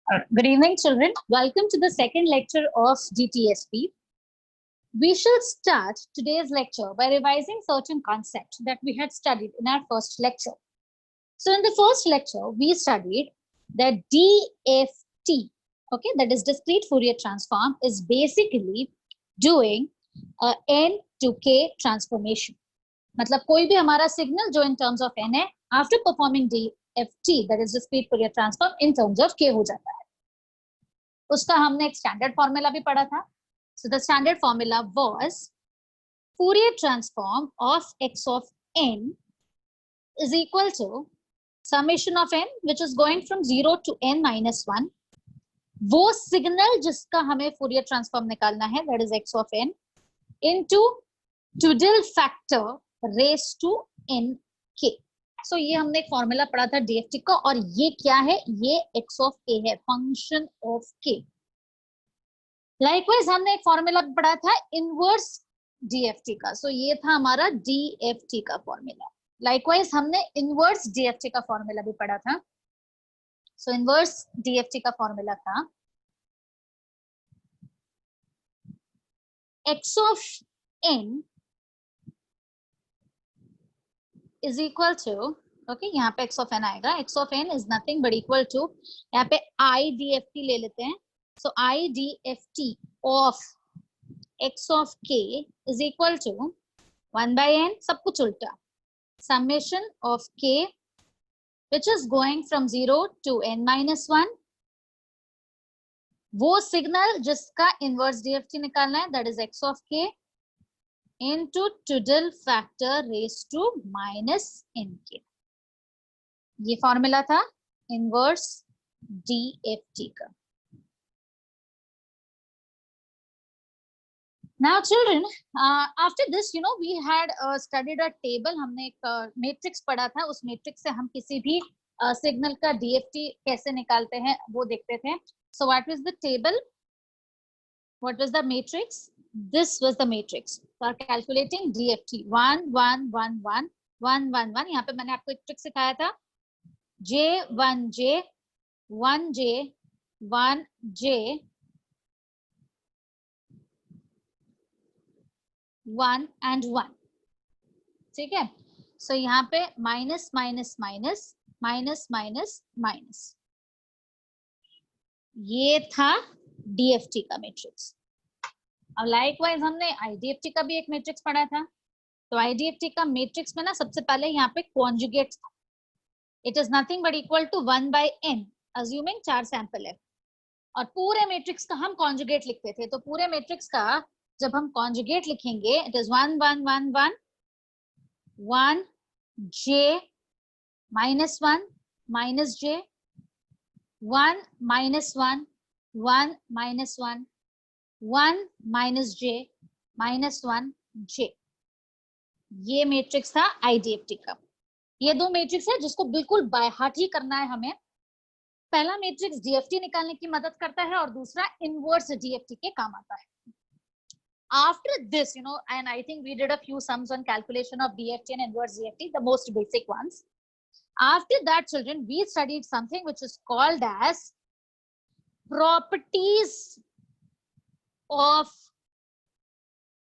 Good evening, children. Welcome to the second lecture of GTSP. We shall start today's lecture by revising certain concepts that we had studied in our first lecture. So in the first lecture, we studied that DFT, okay, that is discrete Fourier transform, is basically doing a N to K transformation. मतलब कोई भी हमारा signal जो in terms of N है, after performing DFT, that is discrete Fourier transform, in terms of K हो जाता है. उसका हमने एक स्टैंडर्ड फॉर्मूला भी पढ़ा था. So the standard formula was Fourier transform of x of n is equal to summation of n, which is going from 0 to n minus 1. वो सिग्नल जिसका हमें Fourier transform निकालना है, that is x of n, into Tudel factor raised to nk. So ये हमने एक formula पढ़ा था DFT का, और ये क्या है? ये x of k है, फंक्शन ऑफ k. लाइकवाइज हमने एक फॉर्मूला पढ़ा था इनवर्स DFT का. सो ये था हमारा DFT का फॉर्मूला. लाइकवाइज हमने इनवर्स DFT का फॉर्मूला भी पढ़ा था. सो इनवर्स DFT का फॉर्मूला था x of n is equal to, okay, यहाँ पे x of n आएगा. x of n is nothing but equal to, यहाँ पे I DFT ले लेते हैं. So I DFT of x of k is equal to 1 by n, सब कुछ उल्टा, summation of k, which is going from 0 to n minus 1. वो signal जिसका इनवर्स DFT निकालना है, that is x of k into Tudel factor raised to minus nk. ये formula था inverse DFT का. Now children, after this, you know, we had studied a table. हमने एक matrix पढ़ा था. उस मैट्रिक्स से हम किसी भी सिग्नल का DFT कैसे निकालते हैं वो देखते थे. So what was the table? What was the matrix? This was the matrix for calculating DFT. 1 1 1 1 1 1 1. यहाँ पे मैंने आपको एक ट्रिक सिखाया था. J1J 1J 1J 1 and 1. ठीक है. सो यहाँ पे minus minus minus minus minus minus, ये था DFT का मैट्रिक्स. अब लाइकवाइज हमने IDFT का भी एक मैट्रिक्स पढ़ा था. तो IDFT का मैट्रिक्स में ना सबसे पहले यहाँ पे कॉन्जुगेट था. It is nothing but equal to 1 by n, assuming 4 sample है. और पूरे मैट्रिक्स का हम कॉन्जुगेट लिखते थे. तो पूरे मैट्रिक्स का जब हम कॉन्जुगेट लिखेंगे, it is 1 1 1 1 1 j minus 1 minus j 1 minus 1 1 minus 1 1 minus j minus 1 j. ये मैट्रिक्स था IDFT का. ये दो मैट्रिक्स है जिसको बिल्कुल बाय हार्ट ही करना है हमें. पहला मैट्रिक्स DFT निकालने की मदद करता है और दूसरा इनवर्स DFT के काम आता है. After this, you know, and I think we did a few sums on calculation of DFT and inverse DFT, the most basic ones. After that, children, we studied something which is called as properties of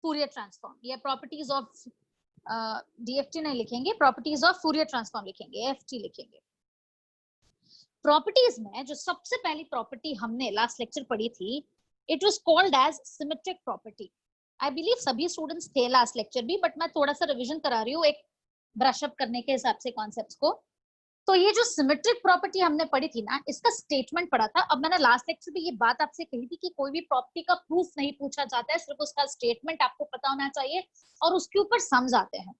Fourier transform. ये properties of DFT नहीं लिखेंगे, properties of Fourier transform लिखेंगे, FT लिखेंगे. Properties में जो सबसे पहली property हमने last lecture पढ़ी थी, it was called as symmetric property. I believe सभी स्टूडेंट्स थे लास्ट लेक्चर भी, बट मैं थोड़ा सा रिवीजन करा रही हूँ एक ब्रश अप करने के हिसाब से कॉन्सेप्ट्स को. तो ये जो सिमेट्रिक प्रॉपर्टी हमने पढ़ी थी ना, इसका स्टेटमेंट पढ़ा था. अब मैंने लास्ट लेक्चर में ये बात आपसे कही थी कि कोई भी प्रॉपर्टी का प्रूफ नहीं पूछा जाता है, सिर्फ उसका स्टेटमेंट आपको पता होना चाहिए और उसके ऊपर सम्स आते हैं.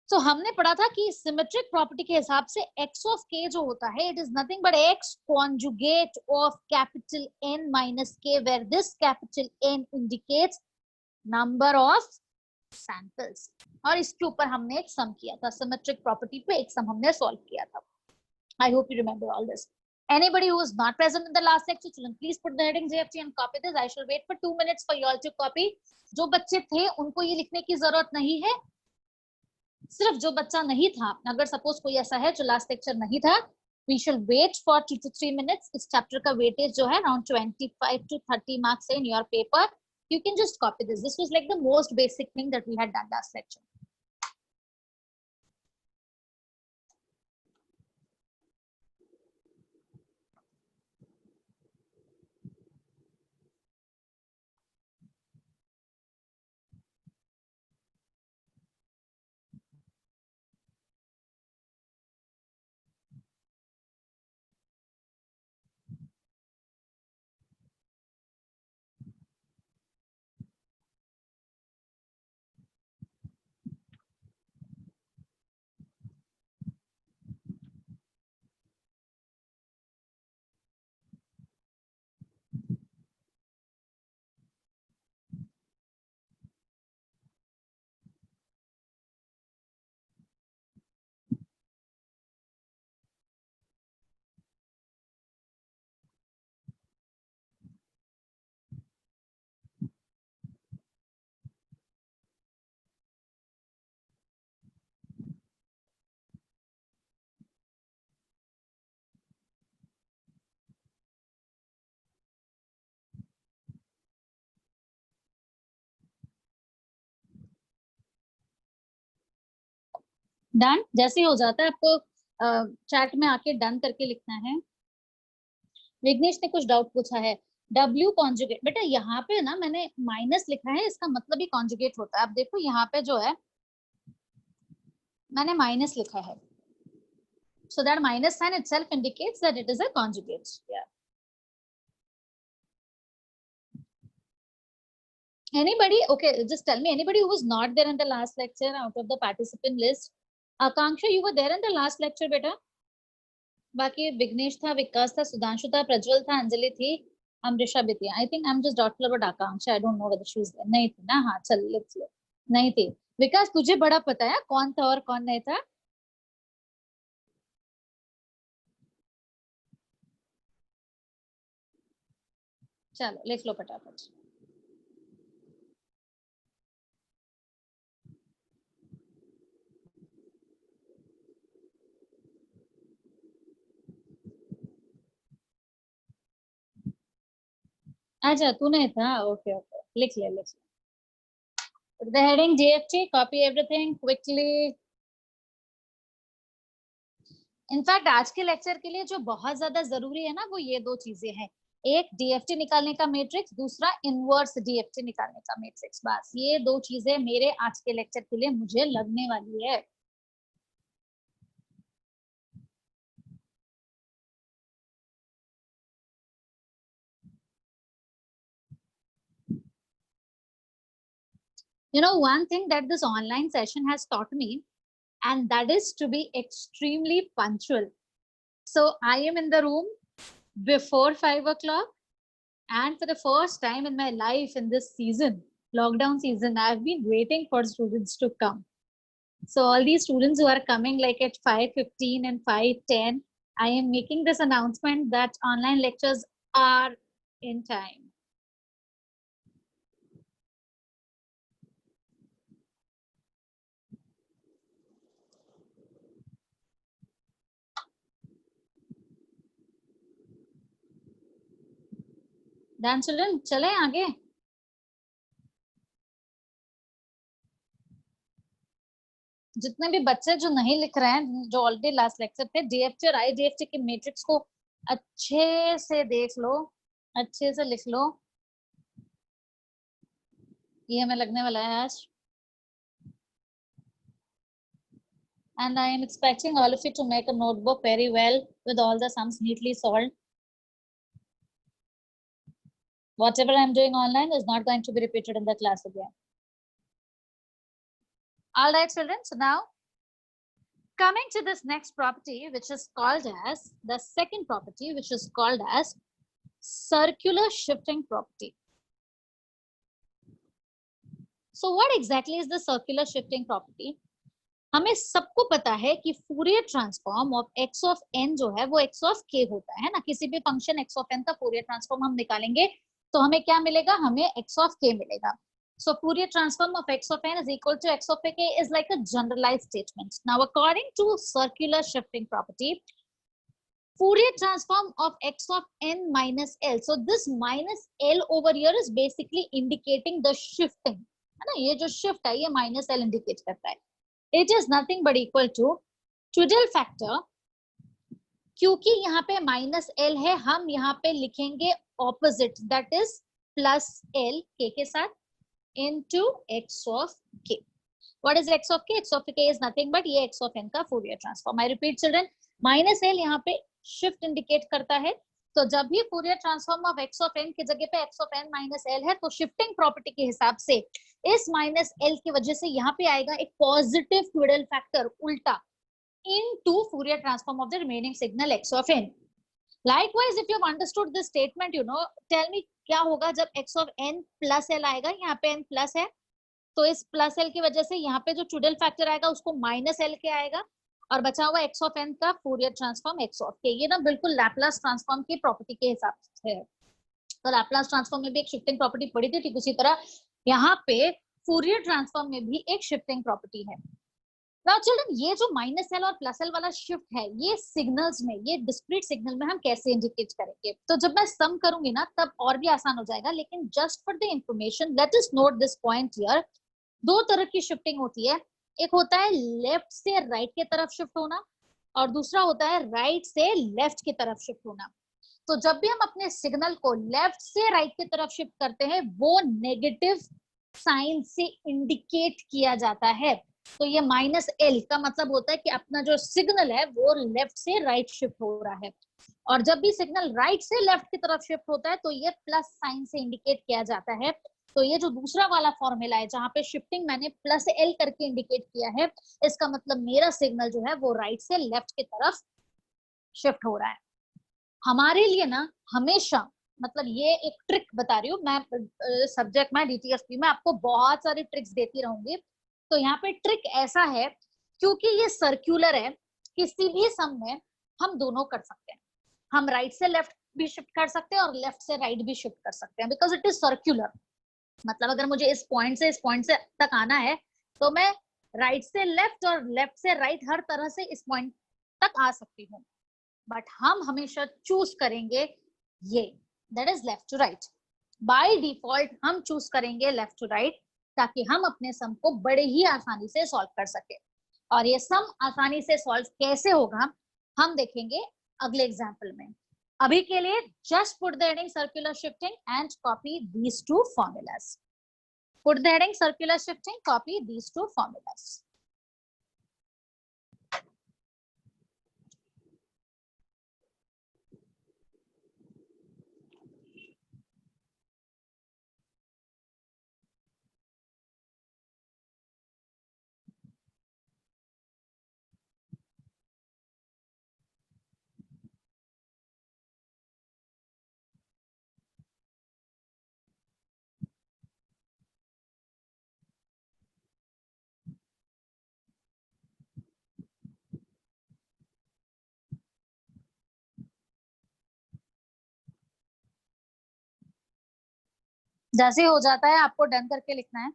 तो हमने पढ़ा था कि सिमेट्रिक प्रॉपर्टी के हिसाब से x of k जो होता है, it is nothing but x conjugate of capital N minus k, where this capital N indicates number of samples. और इसके ऊपर हमने एक सम किया था. सिमेट्रिक प्रॉपर्टी पे एक सम हमने सॉल्व किया था. I hope you remember all this. Anybody who is not present in the last lecture, children, please put the heading JFT and copy this. I shall wait for 2 minutes for you all to copy. जो बच्चे थे उनको ये लिखने की जरूरत नहीं है. सिर्फ जो बच्चा नहीं था, अगर सपोज कोई ऐसा है जो लास्ट लेक्चर नहीं था, We shall wait for 2 to 3 minutes. इस chapter का weightage जो है around 25 to 30 marks in your paper. You can just copy this. This was like the most basic thing that we had done last lecture. Done जैसे ही हो जाता है आपको chat में आके डन करके लिखना है। विघ्नेश ने कुछ डाउट पूछा है, W कॉन्जुगेट। बेटा यहाँ पे ना मैंने माइनस लिखा है, इसका मतलब ही कॉन्जुगेट होता है। आप देखो यहाँ पे जो है मैंने माइनस लिखा है, so that minus sign itself indicates that it is a conjugate. Yeah. Anybody? Okay, just tell me anybody who was not there in the last lecture out of the participant list. Akanksha, you were there in the last lecture, beta. बाकी विघ्नेश था, विकास था, सुधांशु था, प्रज्वल था, अंजलि थी, अमृषा भी थी। I think I am just doubtful about Akanksha. I don't know whether she is there. नहीं थी ना? हाँ चल लेट्स लो। नहीं थी। विकास तुझे बड़ा पता है कौन था और कौन नहीं था? चलो लिख लो फटाफट। अच्छा तू नहीं था? ओके ओके, लिख ले लिख ले। Put the heading GFT, copy everything quickly. In fact आज के लेक्चर के लिए जो बहुत ज्यादा जरूरी है ना, वो ये दो चीजें हैं। एक डीएफटी निकालने का मैट्रिक्स, दूसरा इनवर्स डीएफटी निकालने का मैट्रिक्स। बस ये दो चीजें मेरे आज के लेक्चर के लिए मुझे लगने वाली है। You know, one thing that this online session has taught me, and that is to be extremely punctual. So I am in the room before 5 o'clock, and for the first time in my life in this season, lockdown season, I've been waiting for students to come. So all these students who are coming like at 5:15 and 5:10, I am making this announcement that online lectures are in time. Done children, चले आगे। जितने भी बच्चे जो नहीं लिख रहे हैं, जो ऑलरेडी लास्ट लेक्चर थे, डीएफटी और आईडीएफटी के मैट्रिक्स को अच्छे से देख लो, अच्छे से लिख लो। ये हमें लगने वाला है आज। And I am expecting all of you to make a notebook very well with all the sums neatly solved. Whatever I'm doing online is not going to be repeated in the class again. All right, children. So now coming to this next property, which is called as the second property, which is called as circular shifting property. So what exactly is the circular shifting property? हमें सबको पता है कि Fourier transform of x of n जो है वो x of k होता है ना। किसी भी फंक्शन x ऑफ n का फूरियर ट्रांसफॉर्म हम निकालेंगे तो हमें क्या मिलेगा? हमें x ऑफ k मिलेगा। So Fourier transform of x of n is equal to x of k is like a generalized statement. Now according to circular shifting property, Fourier transform of x of n minus l. So this minus l over here is basically indicating the shifting, है ना? ये जो shift है ये minus l indicate करता है. It is nothing but equal to Twiddle factor. क्योंकि यहाँ पे minus l है, हम यहाँ पे लिखेंगे opposite, that is plus l k के साथ into x of k. What is x of k? X of k is nothing but ये x of n का Fourier transform. I repeat children, minus l यहाँ पे shift indicate करता है, तो जब भी Fourier transform of x of n की जगह पे x of n minus l है, तो शिफ्टिंग प्रॉपर्टी के हिसाब से इस माइनस l की वजह से यहाँ पे आएगा एक पॉजिटिव ट्विडल फैक्टर उल्टा into Fourier transform of the remaining signal x of n. Likewise, if you have understood this statement, you know, tell me क्या होगा जब x of n plus l आएगा, यहाँ पे n plus है, तो इस प्लस l की वजह से यहाँ पे जो ट्विडल फैक्टर आएगा उसको माइनस l के आएगा, और बचा हुआ x ऑफ n का Fourier transform x of k. ये ना बिल्कुल लैपलास ट्रांसफॉर्म की प्रॉपर्टी के हिसाब से है. तो लैपलास ट्रांसफॉर्म में भी एक शिफ्टिंग प्रॉपर्टी पड़ी थी, ठीक उसी तरह यहाँ पे Fourier ट्रांसफॉर्म में भी एक शिफ्टिंग प्रॉपर्टी है. नाउ चिल्ड्रन, ये जो माइनस l और प्लस l वाला शिफ्ट है, ये सिग्नल्स में, ये डिस्क्रीट सिग्नल में हम कैसे इंडिकेट करेंगे? तो जब मैं सम करूंगी ना तब और भी आसान हो जाएगा, लेकिन just for the information let us note this point here. दो तरह की शिफ्टिंग होती है, एक होता है लेफ्ट से राइट की तरफ शिफ्ट होना, और दूसरा होता है राइट से लेफ्ट की तरफ शिफ्ट होना. तो जब भी हम अपने सिग्नल को लेफ्ट से राइट की तरफ शिफ्ट करते हैं, वो नेगेटिव साइन से इंडिकेट किया जाता है. तो ये माइनस एल का मतलब होता है कि अपना जो सिग्नल है वो लेफ्ट से राइट शिफ्ट हो रहा है, और जब भी सिग्नल राइट से लेफ्ट की तरफ शिफ्ट होता है तो ये प्लस साइन से इंडिकेट किया जाता है. तो ये जो दूसरा वाला फॉर्मूला है जहां पे शिफ्टिंग मैंने प्लस एल करके इंडिकेट किया है, इसका मतलब मेरा सिग्नल जो है वो राइट से लेफ्ट की तरफ शिफ्ट हो रहा है. हमारे लिए ना हमेशा, मतलब ये एक ट्रिक बता रही हूँ मैं, सब्जेक्ट में डीटीएसपी में आपको बहुत सारी ट्रिक्स देती रहूंगी. तो यहाँ पे ट्रिक ऐसा है, क्योंकि ये सर्क्यूलर है, किसी भी सम में हम दोनों कर सकते हैं. हम राइट से लेफ्ट भी शिफ्ट कर सकते हैं और लेफ्ट से राइट भी शिफ्ट कर सकते हैं, बिकॉज इट इज सर्क्यूलर. मतलब अगर मुझे इस पॉइंट से तक आना है, तो मैं राइट से लेफ्ट और लेफ्ट से राइट हर तरह से इस पॉइंट तक आ सकती हूँ, बट हम हमेशा चूज करेंगे ये, that is left to right. By default हम चूज करेंगे लेफ्ट टू राइट, ताकि हम अपने सम को बड़े ही आसानी से सॉल्व कर सके. और ये सम आसानी से सॉल्व कैसे होगा हम देखेंगे अगले एग्जाम्पल में. अभी के लिए just put the heading circular shifting and copy these two formulas. Put the heading circular shifting, copy these two formulas. जैसे हो जाता है आपको डन करके लिखना है.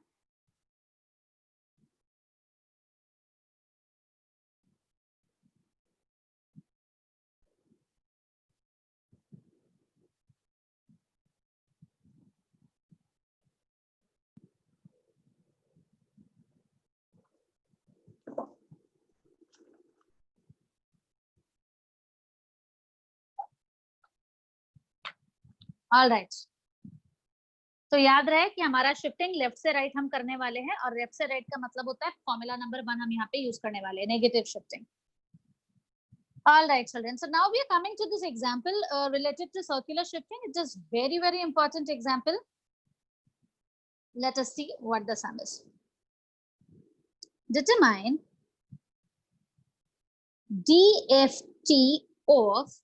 All right. तो याद रहे कि हमारा शिफ्टिंग लेफ्ट से राइट हम करने वाले हैं, और लेफ्ट से राइट का मतलब होता है फॉर्मूला नंबर 1 हम यहाँ पे यूज करने वाले हैं, negative shifting. All right, children. So now we are coming to this example related to circular shifting. It is very, very important example. Let us see what the sum is. Determine DFT of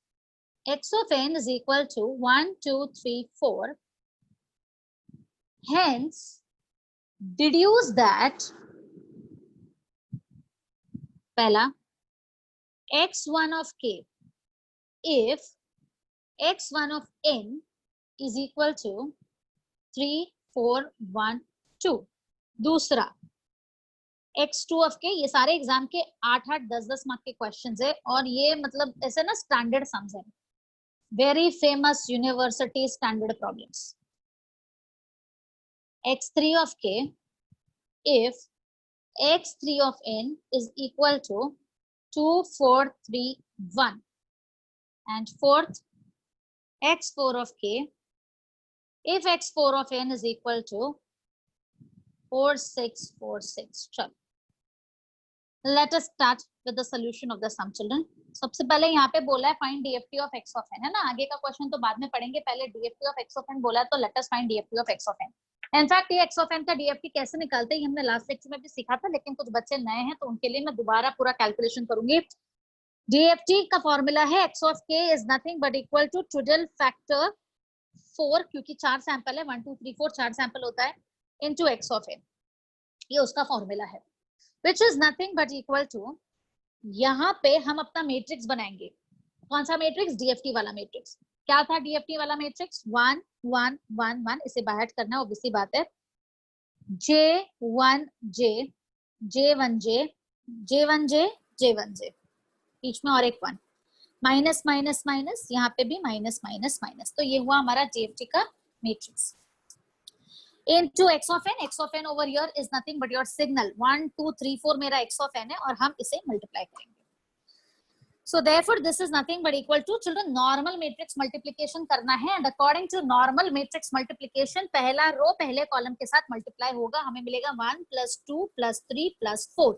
x of n is equal to 1, 2, 3, 4. Hence, deduce that pehla x1 of k if x1 of n is equal to 3, 4, 1, 2. दूसरा x2 of k, ये सारे exam के 8-8 10-10 mark के questions है और ये मतलब ऐसे ना स्टैंडर्ड सम्स है, very famous university standard problems. x3 of k if x3 of n is equal to 2 4 3 1, and fourth x4 of k if x4 of n is equal to 4 6 4 6। चलो let us start with the solution of the sum children। सबसे पहले यहाँ पे बोला है find DFT of x of n, है ना, आगे का क्वेश्चन तो बाद में पढ़ेंगे, पहले DFT of x of n बोला है तो let us find DFT of x of n. In fact ये एक्स ऑफ एन का डीएफटी कैसे निकालते हैं हमने लास्ट लेक्चर में भी सीखा था, लेकिन कुछ बच्चे नए हैं तो उनके लिए मैं दोबारा पूरा कैलकुलेशन करूंगी। डीएफटी का फॉर्मूला है x of k is nothing but equal to total factor 4, क्योंकि 4 सैंपल है, 1 2 3 4 4 सैंपल होता है, इनटू एक्स ऑफ एन, ये उसका फॉर्मूला है, which is nothing but equal to, यहाँ पे हम अपना मैट्रिक्स बनाएंगे। कौन सा मैट्रिक्स? डीएफटी वाला मैट्रिक्स। क्या था डीएफटी वाला मैट्रिक्स? 1 1 1 1, इसे बाहर करना है, ऑब्वियसली बात है। J1 J J1 J J1 J J1 J, बीच में और एक 1, माइनस माइनस माइनस, यहाँ पे भी माइनस माइनस माइनस, तो ये हुआ हमारा डीएफटी का matrix. into x of n over here is nothing but your signal 1 2 3 4 मेरा x of n है और हम इसे मल्टीप्लाई करेंगे। So therefore this is nothing but equal to, children, normal matrix multiplication करना है, and according to normal matrix multiplication पहला रो पहले कॉलम के साथ मल्टीप्लाई होगा, हमें मिलेगा 1 + 2 + 3 + 4।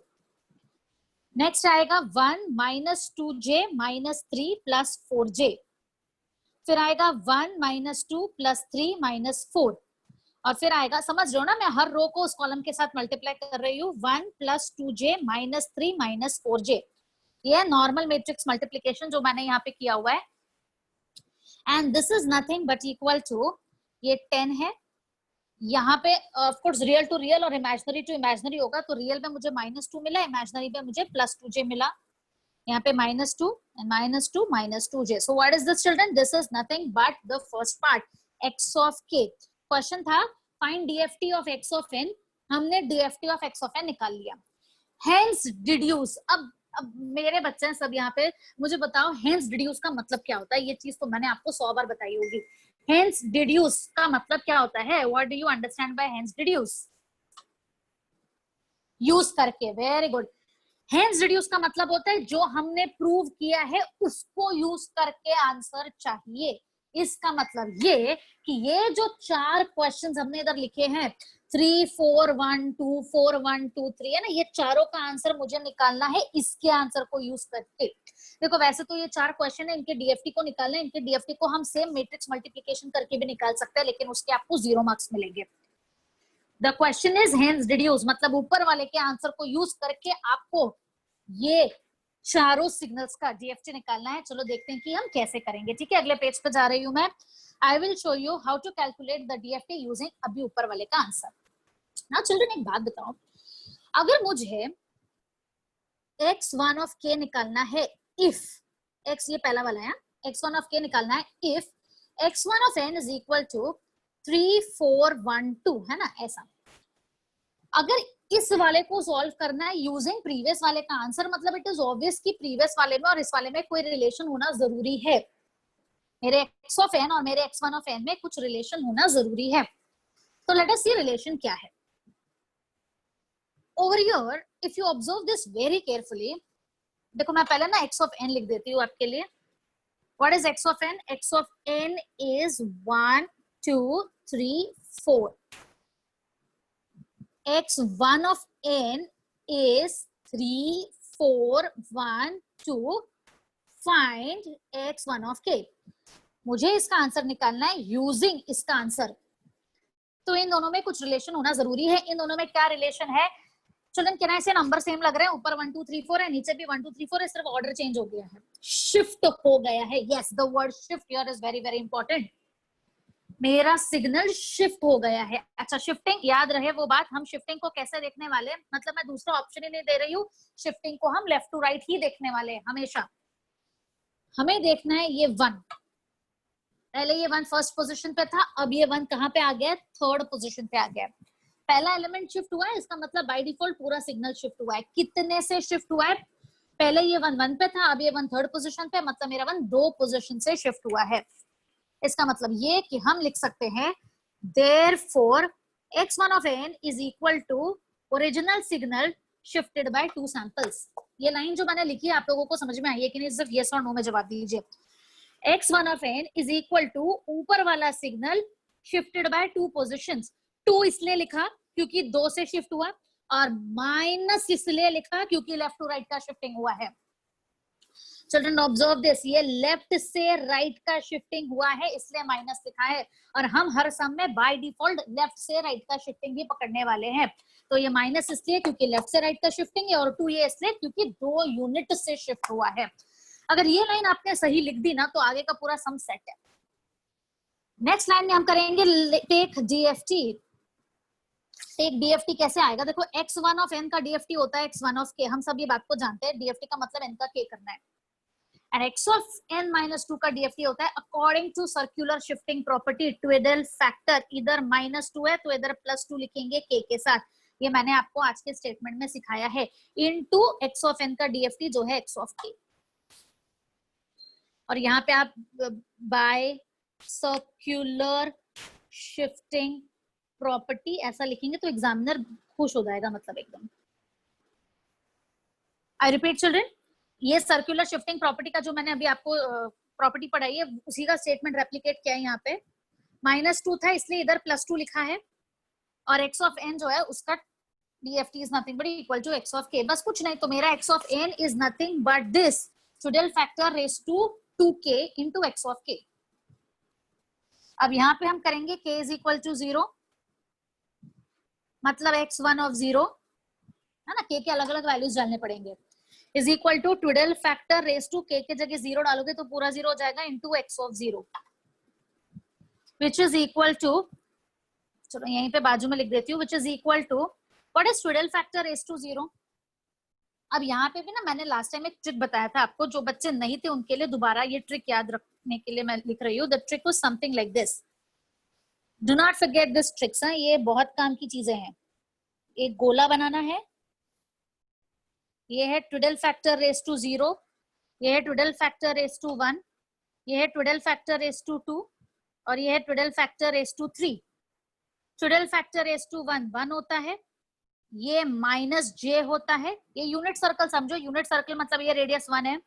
नेक्स्ट आएगा 1 - 2j - 3 + 4j, फिर आएगा 1 - 2 + 3 - 4, और फिर आएगा, समझ रहे हो ना, मैं हर रो को उस कॉलम के साथ मल्टीप्लाई कर रही हूँ, 1 + 2j - 3 - 4j, ये है नॉर्मल मैट्रिक्स मल्टीप्लिकेशन जो मैंने यहाँ पे किया हुआ है। And this is nothing but equal to, ये 10 है, यहाँ पे of course real to real और इमेजिनरी टू इमेजिनरी होगा, तो रियल में मुझे -2 मिला, इमेजिनरी में मुझे +2j मिला, यहाँ पे -2 -2 -2j। So what is this children? This is nothing but the first part, x of k। Question था find DFT of x of n, हमने DFT of x of n निकाल लिया। हेंस डिड्यूस, अब मेरे बच्चे हैं सब यहाँ पे, मुझे बताओ हेंस डिड्यूस का मतलब क्या होता है? ये चीज तो मैंने आपको 100 बार बताई होगी। हेंस डिड्यूस का मतलब क्या होता है? What do you understand by hence deduce? Use करके, वेरी गुड। हेंस डिड्यूस का मतलब होता है जो हमने प्रूव किया है उसको यूज करके आंसर चाहिए। इसका मतलब ये कि ये जो 4 क्वेश्चंस हमने इधर लिखे हैं, 3 4 1 2 4 1 2 3, है ना, ये चारों का आंसर मुझे निकालना है इसके आंसर को यूज करके। देखो वैसे तो ये 4 क्वेश्चन है, इनके डीएफटी को निकालना है, इनके डीएफटी को हम सेम मैट्रिक्स मल्टीप्लिकेशन करके भी निकाल सकते हैं, लेकिन उसके आपको 0 मार्क्स मिलेंगे। The question is hence deduce, मतलब ऊपर वाले के आंसर को यूज करके आपको ये चारों सिग्नल्स का डीएफटी निकालना है। चलो देखते हैं कि हम कैसे करेंगे। ठीक है, अगले पेज पे जा रही हूं मैं। I will show you how to calculate the DFT using अभी ऊपर वाले का आंसर। ना चिल्ड्रन एक बात बताओ, अगर मुझे x1 ऑफ k निकालना है, इफ x, ये पहला वाला है, x1 ऑफ k निकालना है if x1 of n is equal to 3 4 1 2, है ना, ऐसा। अगर इस वाले को सॉल्व करना है यूजिंग प्रीवियस वाले का आंसर, मतलब इट इज ऑब्वियस कि प्रीवियस वाले में और इस वाले में कोई रिलेशन होना जरूरी है। मेरे x ऑफ n और मेरे x1 ऑफ n में कुछ रिलेशन होना जरूरी है। तो लेट अस सी रिलेशन क्या है। Over here if you observe this very carefully, देखो मैं पहले ना x ऑफ n लिख देती हूँ आपके लिए। What is x of n? x of n is 1 2 3 4। x1 of n is 3 4 1 2, find x1 of k। मुझे इसका आंसर निकालना है यूजिंग इसका आंसर, तो इन दोनों में कुछ रिलेशन होना जरूरी है। इन दोनों में क्या रिलेशन है चिल्ड्रन? कहना ऐसे नंबर सेम लग रहे हैं, ऊपर 1 2 3 4 है, नीचे भी 1 2 3 4 है, सिर्फ ऑर्डर चेंज हो गया है, शिफ्ट हो गया है। Yes, the word shift here is very very important. मेरा सिग्नल शिफ्ट हो गया है। अच्छा, शिफ्टिंग याद रहे वो बात, हम शिफ्टिंग को कैसे देखने वाले हैं, मतलब मैं दूसरा ऑप्शन ही नहीं दे रही हूँ, शिफ्टिंग को हम लेफ्ट टू राइट ही देखने वाले हैं हमेशा। हमें देखना है ये 1, पहले ये 1 फर्स्ट पोजीशन पे था, अब ये 1 कहाँ पे आ गया? थर्ड पोजीशन पे आ गया। पहला एलिमेंट शिफ्ट हुआ है, इसका मतलब बाय डिफॉल्ट पूरा सिग्नल शिफ्ट हुआ है। कितने से शिफ्ट हुआ है? पहले ये 1 1 पे था, अब ये 1 3rd पोजीशन पे, मतलब मेरा 1 2 पोजीशन से शिफ्ट हुआ है। इसका मतलब ये कि हम लिख सकते हैं therefore x1 of n is equal to original signal shifted by 2 samples। ये लाइन जो मैंने लिखी है आप लोगों को समझ में आई है कि नहीं? सिर्फ yes और no में जवाब दीजिए। x1 of n is equal to ऊपर वाला सिग्नल shifted by 2 positions। 2 इसलिए लिखा क्योंकि 2 से शिफ्ट हुआ, और माइनस इसलिए लिखा क्योंकि लेफ्ट टू राइट का शिफ्टिंग हुआ है। चिल्ड्रन ऑब्जर्व दिस, ये लेफ्ट से राइट का शिफ्टिंग हुआ है इसलिए माइनस लिखा है, और हम हर सम में बाय डिफॉल्ट लेफ्ट से राइट का शिफ्टिंग भी पकड़ने वाले हैं। तो ये माइनस इसलिए क्योंकि लेफ्ट से राइट का शिफ्टिंग है, और 2 ये इसलिए क्योंकि 2 यूनिट से शिफ्ट हुआ है। अगर ये लाइन आपने सही लिख दी ना तो आगे का पूरा सम सेट है। नेक्स्ट लाइन में हम करेंगे टेक डीएफटी। टेक डीएफटी कैसे आएगा? देखो x1 ऑफ n का डीएफटी होता है x1 ऑफ k, हम सब ये बात को जानते हैं। डीएफटी का मतलब n का k करना है। And x of n minus 2 का डीएफटी होता है according to circular shifting property twiddle factor, इधर -2 है तो इधर +2 लिखेंगे k के साथ। ये मैंने आपको आज के स्टेटमेंट में सिखाया है। इनटू x ऑफ n का डीएफटी जो है x ऑफ k, और यहाँ पे आप बाय सर्कुलर शिफ्टिंग प्रॉपर्टी ऐसा लिखेंगे तो एग्जामिनर खुश हो जाएगा, मतलब एकदम। आई रिपीट चिल्ड्रन, ये सर्कुलर शिफ्टिंग प्रॉपर्टी का जो मैंने अभी आपको प्रॉपर्टी पढ़ाई है उसी का स्टेटमेंट रेप्लिकेट किया है। यहाँ पे -2 था इसलिए इधर +2 लिखा है, और x ऑफ n जो है उसका DFT is nothing but equal to x of k। बस कुछ नहीं, तो मेरा x of n is nothing but this twiddle factor raise to 2k into x of k। अब यहाँ पे हम करेंगे k इज इक्वल टू 0, मतलब x1 ऑफ 0 है ना, k के अलग अलग वैल्यूज डालने पड़ेंगे, is equal to twiddle factor raise to k के जगह 0 डालोगे तो पूरा 0 हो जाएगा into x of 0, which is equal to, चलो यहीं पे बाजू में लिख देती हूँ, which is equal to what is twiddle factor raise to 0। अब यहाँ पे भी ना मैंने लास्ट टाइम एक ट्रिक बताया था आपको, जो बच्चे नहीं थे उनके लिए दोबारा ये ट्रिक याद रखने के लिए मैं लिख रही हूँ। The trick was something like this, do not forget this tricks. ये बहुत काम की चीजें हैं। एक गोला बनाना है, ये है ट्विडल फैक्टर रेज टू 0, ये है ट्विडल फैक्टर रेज टू 1, ये है ट्विडल फैक्टर रेज टू 2, और ये है twiddle factor raise to 3। Twiddle factor raise to 1 1 होता है, ये -j होता है। ये यूनिट सर्कल समझो, यूनिट सर्कल मतलब ये रेडियस 1 है,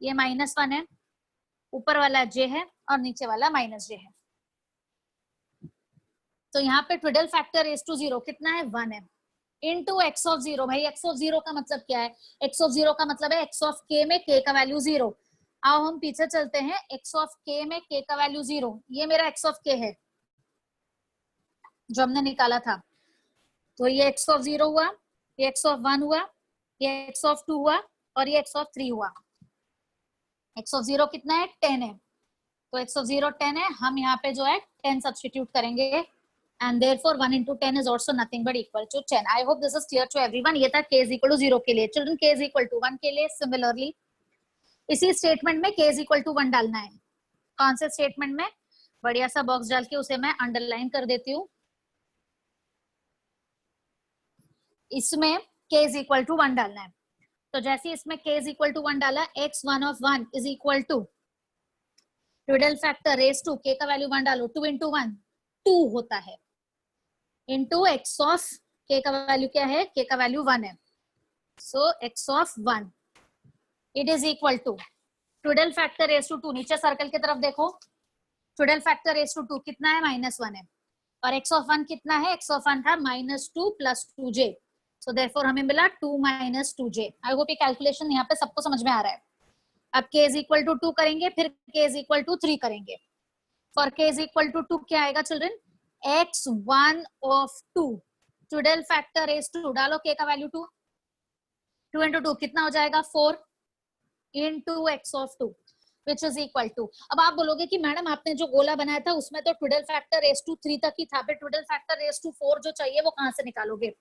ये -1 है, ऊपर वाला j है और नीचे वाला -j है। तो यहाँ पे ट्विडल फैक्टर रेज टू 0 कितना है? 1 है, इनटू x ऑफ 0। भाई x ऑफ 0 का मतलब क्या है? x ऑफ 0 का मतलब है x ऑफ k में k का वैल्यू 0। आओ हम पीछे चलते हैं, x ऑफ k में k का वैल्यू 0, ये मेरा x ऑफ k है जो हमने निकाला था। तो ये x ऑफ 0 हुआ, ये x ऑफ 1 हुआ, ये x ऑफ 2 हुआ, और ये x ऑफ 3 हुआ। x ऑफ 0 कितना है? 10 है, तो x ऑफ 0 10 है। हम यहाँ पे जो है 10 सब्स्टिट्यूट करेंगे, and therefore 1 into 10 is also nothing but equal to 10. I hope this is clear to everyone. ये था k is equal to 0 के लिए। Children, k is equal to 1 के लिए similarly इसी स्टेटमेंट में k is equal to 1 डालना है। कौन से स्टेटमेंट में? बढ़िया सा बॉक्स डाल के उसे मैं अंडरलाइन कर देती हूँ। इसमें k is equal to 1 डालना है, तो जैसे इसमें k is equal to 1 डाला, x1 of 1 is equal to twiddle factor raise to k का वैल्यू 1 डालो, 2 into 1 2 होता है, इंटू x ऑफ k का वैल्यू क्या है? k का वैल्यू 1 है, so x of 1 it is equal to twiddle factor raise to 2। नीचे सर्कल की तरफ देखो, ट्विडल फैक्टर रेज टू 2 कितना है? -1 है, और x ऑफ 1 कितना है? x ऑफ 1 था -2 + 2j, सो देयरफॉर हमें मिला 2 - 2j। आई होप ये कैलकुलेशन यहाँ पे सबको समझ में आ रहा है। अब k is equal to 2 करेंगे, फिर k is equal to 3 करेंगे। For k is equal to 2 क्या आएगा children? x1 of 2 twiddle factor raise to डालो, k का वैल्यू 2, 2 into 2 कितना हो जाएगा? 4 into x of 2 which is equal to। अब आप बोलोगे कि मैडम आपने जो गोला बनाया था उसमें तो ट्विडल फैक्टर रेज टू 3 तक ही था, फिर ट्विडल फैक्टर रेज टू 4 जो चाहिए वो कहाँ से निकालोगे?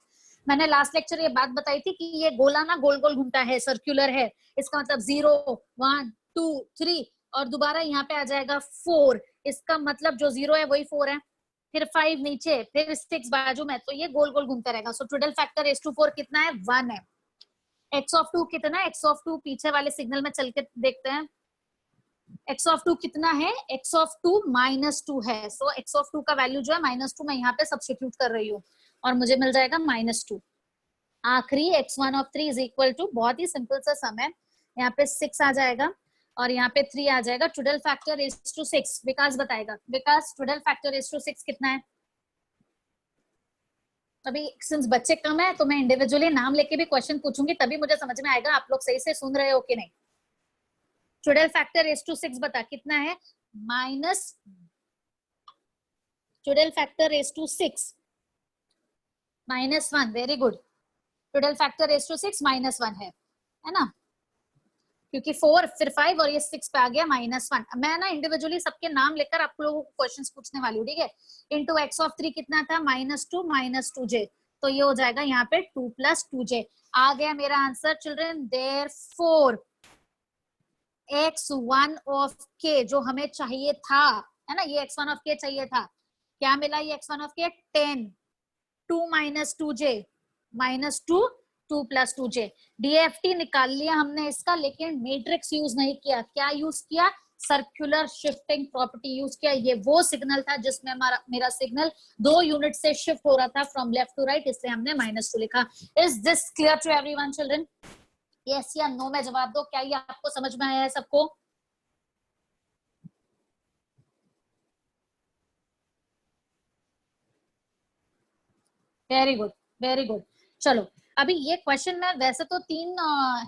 मैंने लास्ट लेक्चर ये बात बताई थी कि ये गोला ना गोल गोल घूमता है, सर्कुलर है, इसका मतलब 0 1 2 3 और दोबारा यहाँ पे आ जाएगा 4, इसका मतलब जो 0 है वही 4 है। फिर 5 नीचे, फिर 6 बाजू में, तो ये गोल गोल घूमता रहेगा। So total factor is to 4 कितना है? 1 है। एक्स ऑफ 2 कितना है? एक्स ऑफ 2 पीछे वाले सिग्नल में चल के देखते हैं। एक्स ऑफ 2 कितना है? एक्स ऑफ 2 -2 है। सो एक्स ऑफ 2 का वैल्यू जो है -2 मैं यहाँ पे सब्स्टिट्यूट कर रही हूँ और मुझे मिल जाएगा -2। आखिरी x1 of 3 is equal to, बहुत ही सिंपल सा सम है, यहाँ पे 6 आ जाएगा और यहाँ पे 3 आ जाएगा। टोटल फैक्टर इज टू 6 विकास बताएगा। विकास टोटल फैक्टर इज टू 6 कितना है? अभी सिंस बच्चे कम है तो मैं इंडिविजुअली नाम लेके भी क्वेश्चन पूछूंगी, तभी मुझे समझ में आएगा आप लोग सही से सुन रहे हो कि नहीं। टोटल फैक्टर इज टू 6 बता कितना है? Minus, total factor is to 6 -1। Very good. Total factor is to 6 -1 है ना, क्योंकि 4 फिर 5 और ये 6 पे आ गया -1। मैं ना इंडिविजुअली सबके नाम लेकर आप लोगों को क्वेश्चंस पूछने वाली हूँ, ठीक है। इनटू एक्स ऑफ 3 कितना था? -2 -2j, तो ये हो जाएगा यहाँ पे 2 + 2j। आ गया मेरा answer children. Therefore x1 of k जो हमें चाहिए था, है ना, ये x1 ऑफ k चाहिए था, क्या मिला? ये x1 of k 10, 2 - 2j, -2 2 + 2j। DFT निकाल लिया हमने इसका, लेकिन मैट्रिक्स यूज नहीं किया। क्या यूज किया? सर्कुलर शिफ्टिंग प्रॉपर्टी यूज किया। ये वो सिग्नल था जिसमें मेरा सिग्नल 2 यूनिट से शिफ्ट हो रहा था फ्रॉम लेफ्ट टू राइट, इसलिए हमने -2 लिखा। Is this clear to everyone children? Yes या नो में जवाब दो। क्या ये आपको समझ में आया है सबको? Very good, very good. चलो, अभी ये क्वेश्चन में वैसे तो 3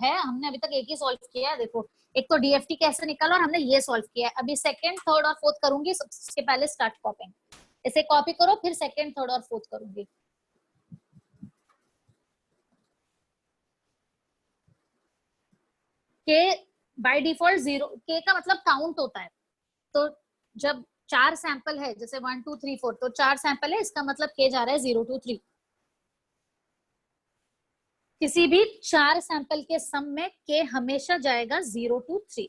है, हमने अभी तक एक ही सॉल्व किया है। देखो, एक तो डीएफटी कैसे निकाला और हमने ये सॉल्व किया है। अभी सेकंड, थर्ड और फोर्थ करूंगी, सबसे पहले स्टार्ट कॉपिंग। इसे कॉपी करो, फिर सेकंड, थर्ड और फोर्थ करूंगी। के बाय डिफॉल्ट 0, के का मतलब काउंट होता है। तो जब 4 सैंपल है, जैसे 1 2 3 4, तो 4 सैंपल है, इसका मतलब के जा रहा है 0 2 3। किसी भी 4 सैंपल के सम में के हमेशा जाएगा 0 2 3।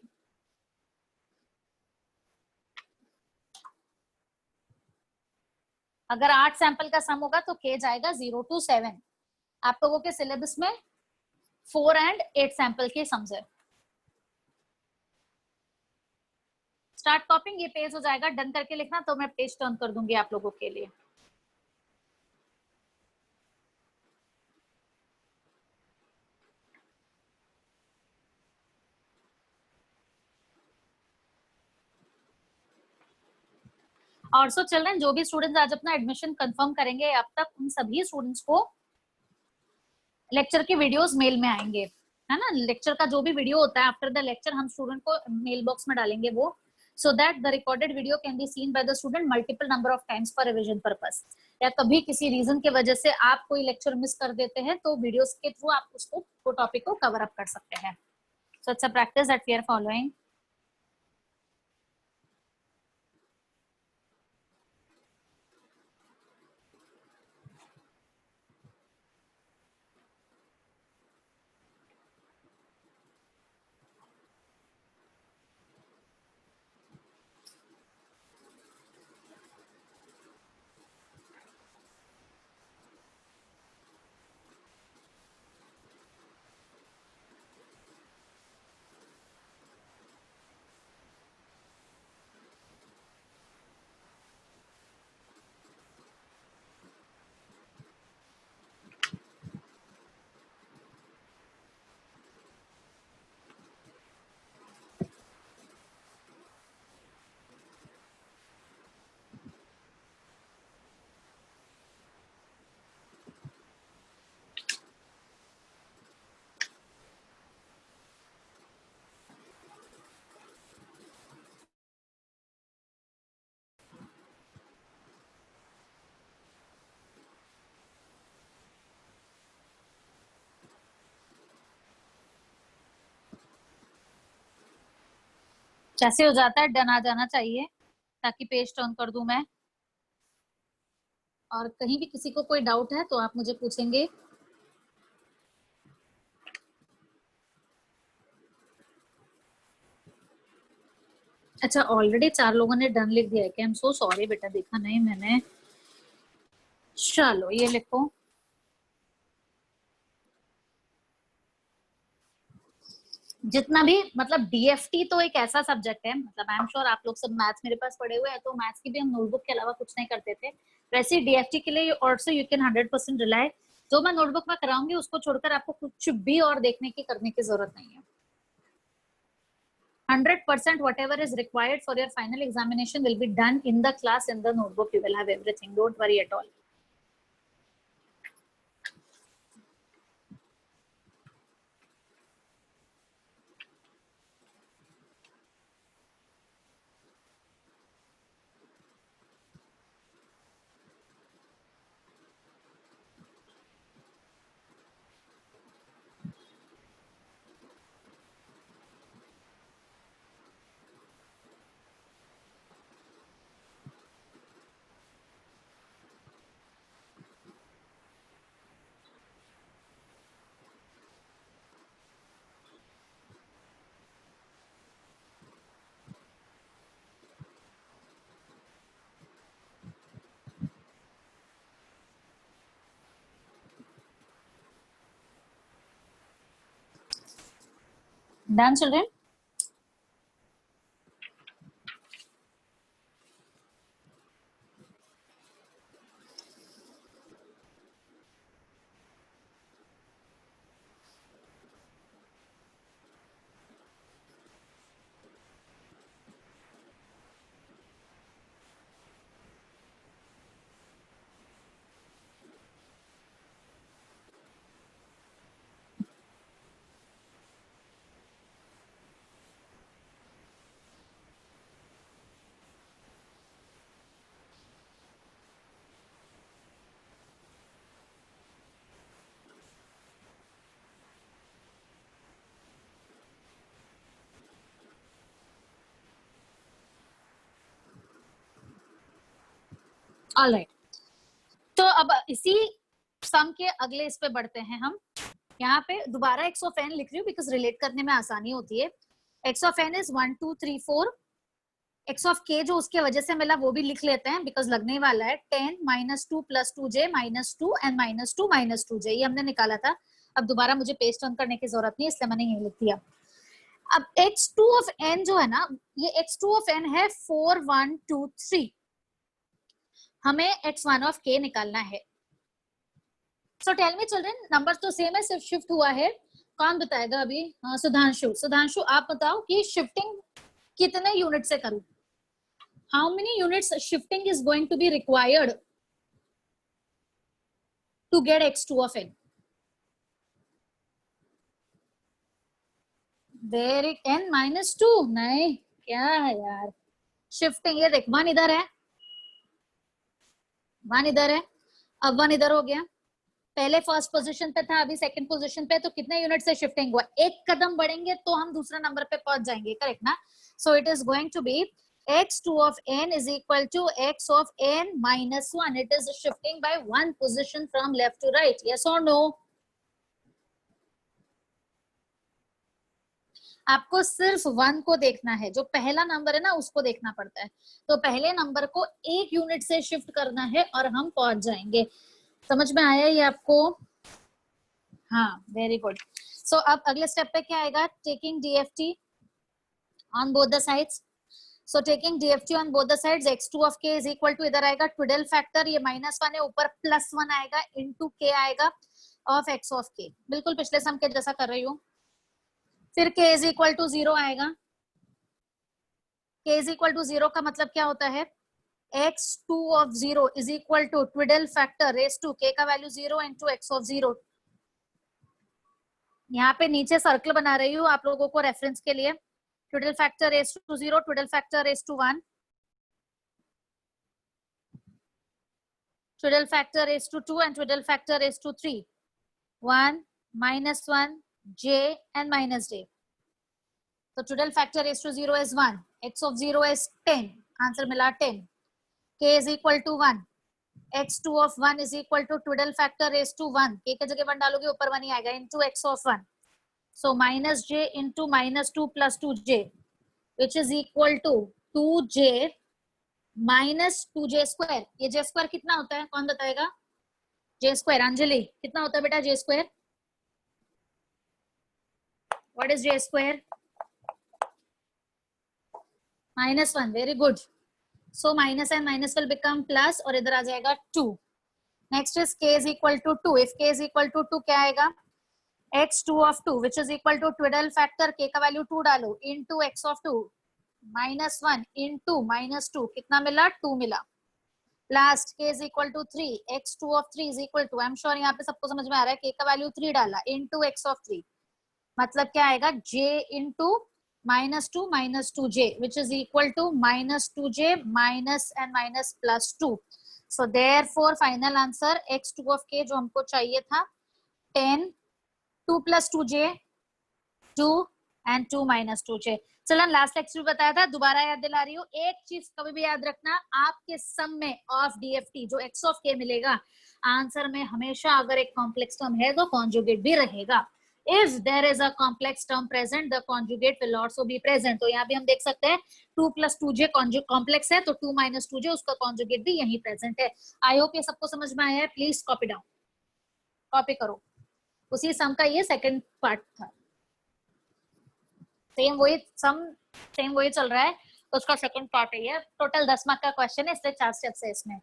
अगर 8 सैंपल का सम होगा तो के जाएगा 0 2 7। आप लोगों के सिलेबस में 4 एंड 8 सैंपल के सम्स है। स्टार्ट कॉपिंग, ये पेज हो जाएगा। डन करके लिखना, तो मैं पेज टर्न कर दूंगी आप लोगों के लिए। और सो चिल्ड्रन, जो भी स्टूडेंट्स आज अपना एडमिशन कंफर्म करेंगे अब तक, उन सभी स्टूडेंट्स को लेक्चर के वीडियोस मेल में आएंगे, है ना। लेक्चर का जो भी वीडियो होता है आफ्टर द लेक्चर हम स्टूडेंट को मेल बॉक्स में डालेंगे वो, so that the recorded video can be seen by the student multiple number of times for revision purpose. या कभी किसी रीजन की वजह से आप कोई लेक्चर मिस कर देते हैं तो वीडियोस के थ्रू आप उसको, वो टॉपिक को कवर अप कर सकते हैं। So it's a practice that we are following. जैसे हो जाता है डन आ जाना चाहिए, ताकि पेज टर्न कर दूं मैं। और कहीं भी किसी को कोई डाउट है तो आप मुझे पूछेंगे। अच्छा, ऑलरेडी 4 लोगों ने डन लिख दिया है क्या? आई एम सो सॉरी बेटा, देखा नहीं मैंने। चलो ये लिखो, जितना भी मतलब डीएफटी तो एक ऐसा सब्जेक्ट है, मतलब आई एम श्योर आप लोग सब मैथ्स मेरे पास पढ़े हुए हैं, तो मैथ्स की भी हम नोटबुक के अलावा कुछ नहीं करते थे। वैसे डीएफटी के लिए ऑल्सो यू कैन 100% रिलाई। जो मैं नोटबुक में कराऊंगी उसको छोड़कर आपको कुछ भी और देखने की करने की जरूरत नहीं है। 100% whatever is required for your final examination will be done in the class, in the notebook. You will have everything. Don't worry at all. Done, children? All right. तो अब इसी सम के अगले इस पे बढ़ते हैं हम। यहाँ पे दोबारा एक्स ऑफ एन लिख रही हूँ बिकॉज रिलेट करने में आसानी होती है। X of n is 1 2 3 4। X of k जो उसके वजह से मिला वो भी लिख लेते हैं बिकॉज लगने वाला है 10 -2 + 2j -2 एंड -2 -2j, ये हमने निकाला था। अब दोबारा मुझे पेस्ट ऑन करने की जरूरत नहीं, इसलिए मैंने ये लिख दिया। अब x2 ऑफ n जो है ना, ये x2 ऑफ n है 4 1 2 3। हमें x1 ऑफ k निकालना है। So tell me children, number तो सेम है, सिर्फ शिफ्ट हुआ है। कौन बताएगा अभी? सुधांशु। सुधांशु आप बताओ कि शिफ्टिंग कितने यूनिट से करूं? How many units shifting is going to be required to get x2 of n? Very n -2 नहीं, क्या है यार शिफ्टिंग? ये देख 1 इधर है, 1 इधर है, अब 1 इधर हो गया। पहले फर्स्ट पोजीशन पे था, अभी सेकंड पोजीशन पे, तो कितने यूनिट से शिफ्टिंग हुआ? एक कदम बढ़ेंगे तो हम दूसरा नंबर पे पहुंच जाएंगे, करेक्ट ना? So it is going to be x2 of n is equal to x of n -1. It is shifting by 1 position from left to right. Yes or no? आपको सिर्फ 1 को देखना है, जो पहला नंबर है ना उसको देखना पड़ता है। तो पहले नंबर को 1 यूनिट से शिफ्ट करना है और हम पहुंच जाएंगे। समझ में आया ये आपको? हाँ, वेरी गुड। सो अब अगले स्टेप पे क्या आएगा? Taking DFT on both the sides. So taking DFT on both the sides, x2 of k is equal to, इधर आएगा ट्विडल फैक्टर, ये -1 है, ऊपर +1 आएगा, इनटू k आएगा ऑफ x ऑफ k। बिल्कुल पिछले सम के जैसा कर रही हूँ। फिर k इज इक्वल टू 0 आएगा। k इज इक्वल टू 0 का मतलब क्या होता है? x2 of 0 is equal to twiddle factor raised to k का वैल्यू 0 into x of 0। यहाँ पे नीचे सर्कल बना रही हूँ आप लोगों को रेफरेंस के लिए। twiddle factor raised to 0, twiddle factor raised to 1, twiddle factor raised to 2 and twiddle factor raised to 3। 1 -1 j and minus j। तो twiddle factor raised to 0 is 1, x of 0 is 10, answer मिला 10, k is equal to 1, x2 of 1 is equal to twiddle factor raised to 1, k की जगह 1 डालोगे ऊपर 1 ही आएगा, into x of 1। so minus j into -2 plus 2j which is equal to 2j minus 2j square। ये j square कितना होता है कौन बताएगा? जे स्क्वायर, अंजलि कितना होता है बेटा j square? What is j square? -1, very good. So minus and minus will become plus और इधर आ जाएगा 2. Next is k is equal to 2. If k is equal to 2 क्या आएगा? x2 of 2 which is equal to twiddle factor k का value 2 डालो into x of 2 -1 into -2 कितना मिला? 2 मिला. Last k is equal to 3. x2 of 3 is equal to, I am sure यहाँ पे सबको समझ में आ रहा है, k का वैल्यू 3 डाला into x of 3 मतलब क्या आएगा? j into -2 -2j which is equal to -2j minus and minus plus 2. So therefore final answer x2 of k जो हमको चाहिए था 10, 2 plus 2j 2 and 2 minus 2j. चलन लास्ट लेक्चर में बताया था, दोबारा याद दिला रही हूँ. एक चीज कभी भी याद रखना, आपके सम में ऑफ डीएफटी जो x ऑफ k मिलेगा आंसर में हमेशा अगर एक कॉम्प्लेक्स टर्म है तो कॉन्जुगेट भी रहेगा. If there is a complex term present, the conjugate will also be present. तो यहाँ भी हम देख सकते हैं 2 plus 2j कॉम्प्लेक्स है तो 2 minus 2j उसका कॉन्जुगेट भी यही प्रेजेंट है. आई होप ये सबको समझ में आया है. प्लीज कॉपी डाउन, कॉपी करो. उसी सम का ये सेकंड पार्ट था. सेम वही चल रहा है तो उसका सेकंड पार्ट है ये. टोटल 10 मार्क का क्वेश्चन है इसलिए 4 स्टेप्स है इसमें.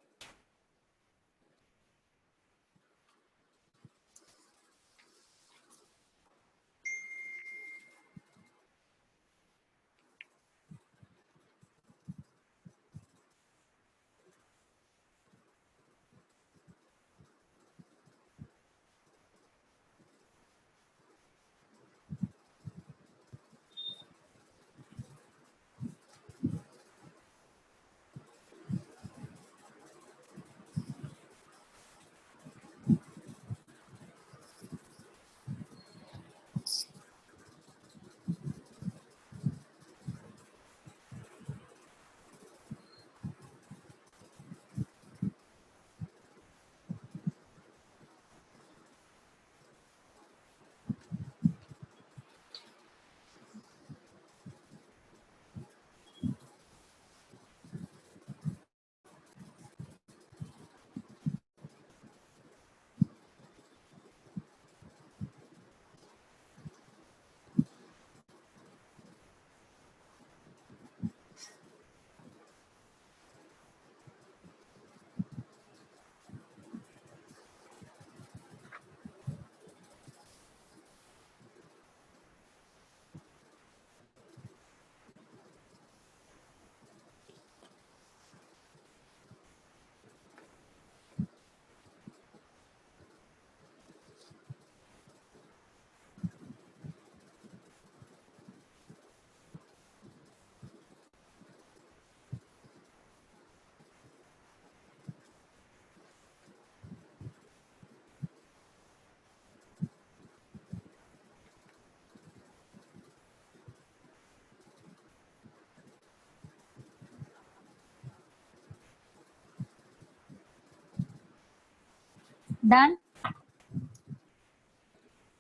डन.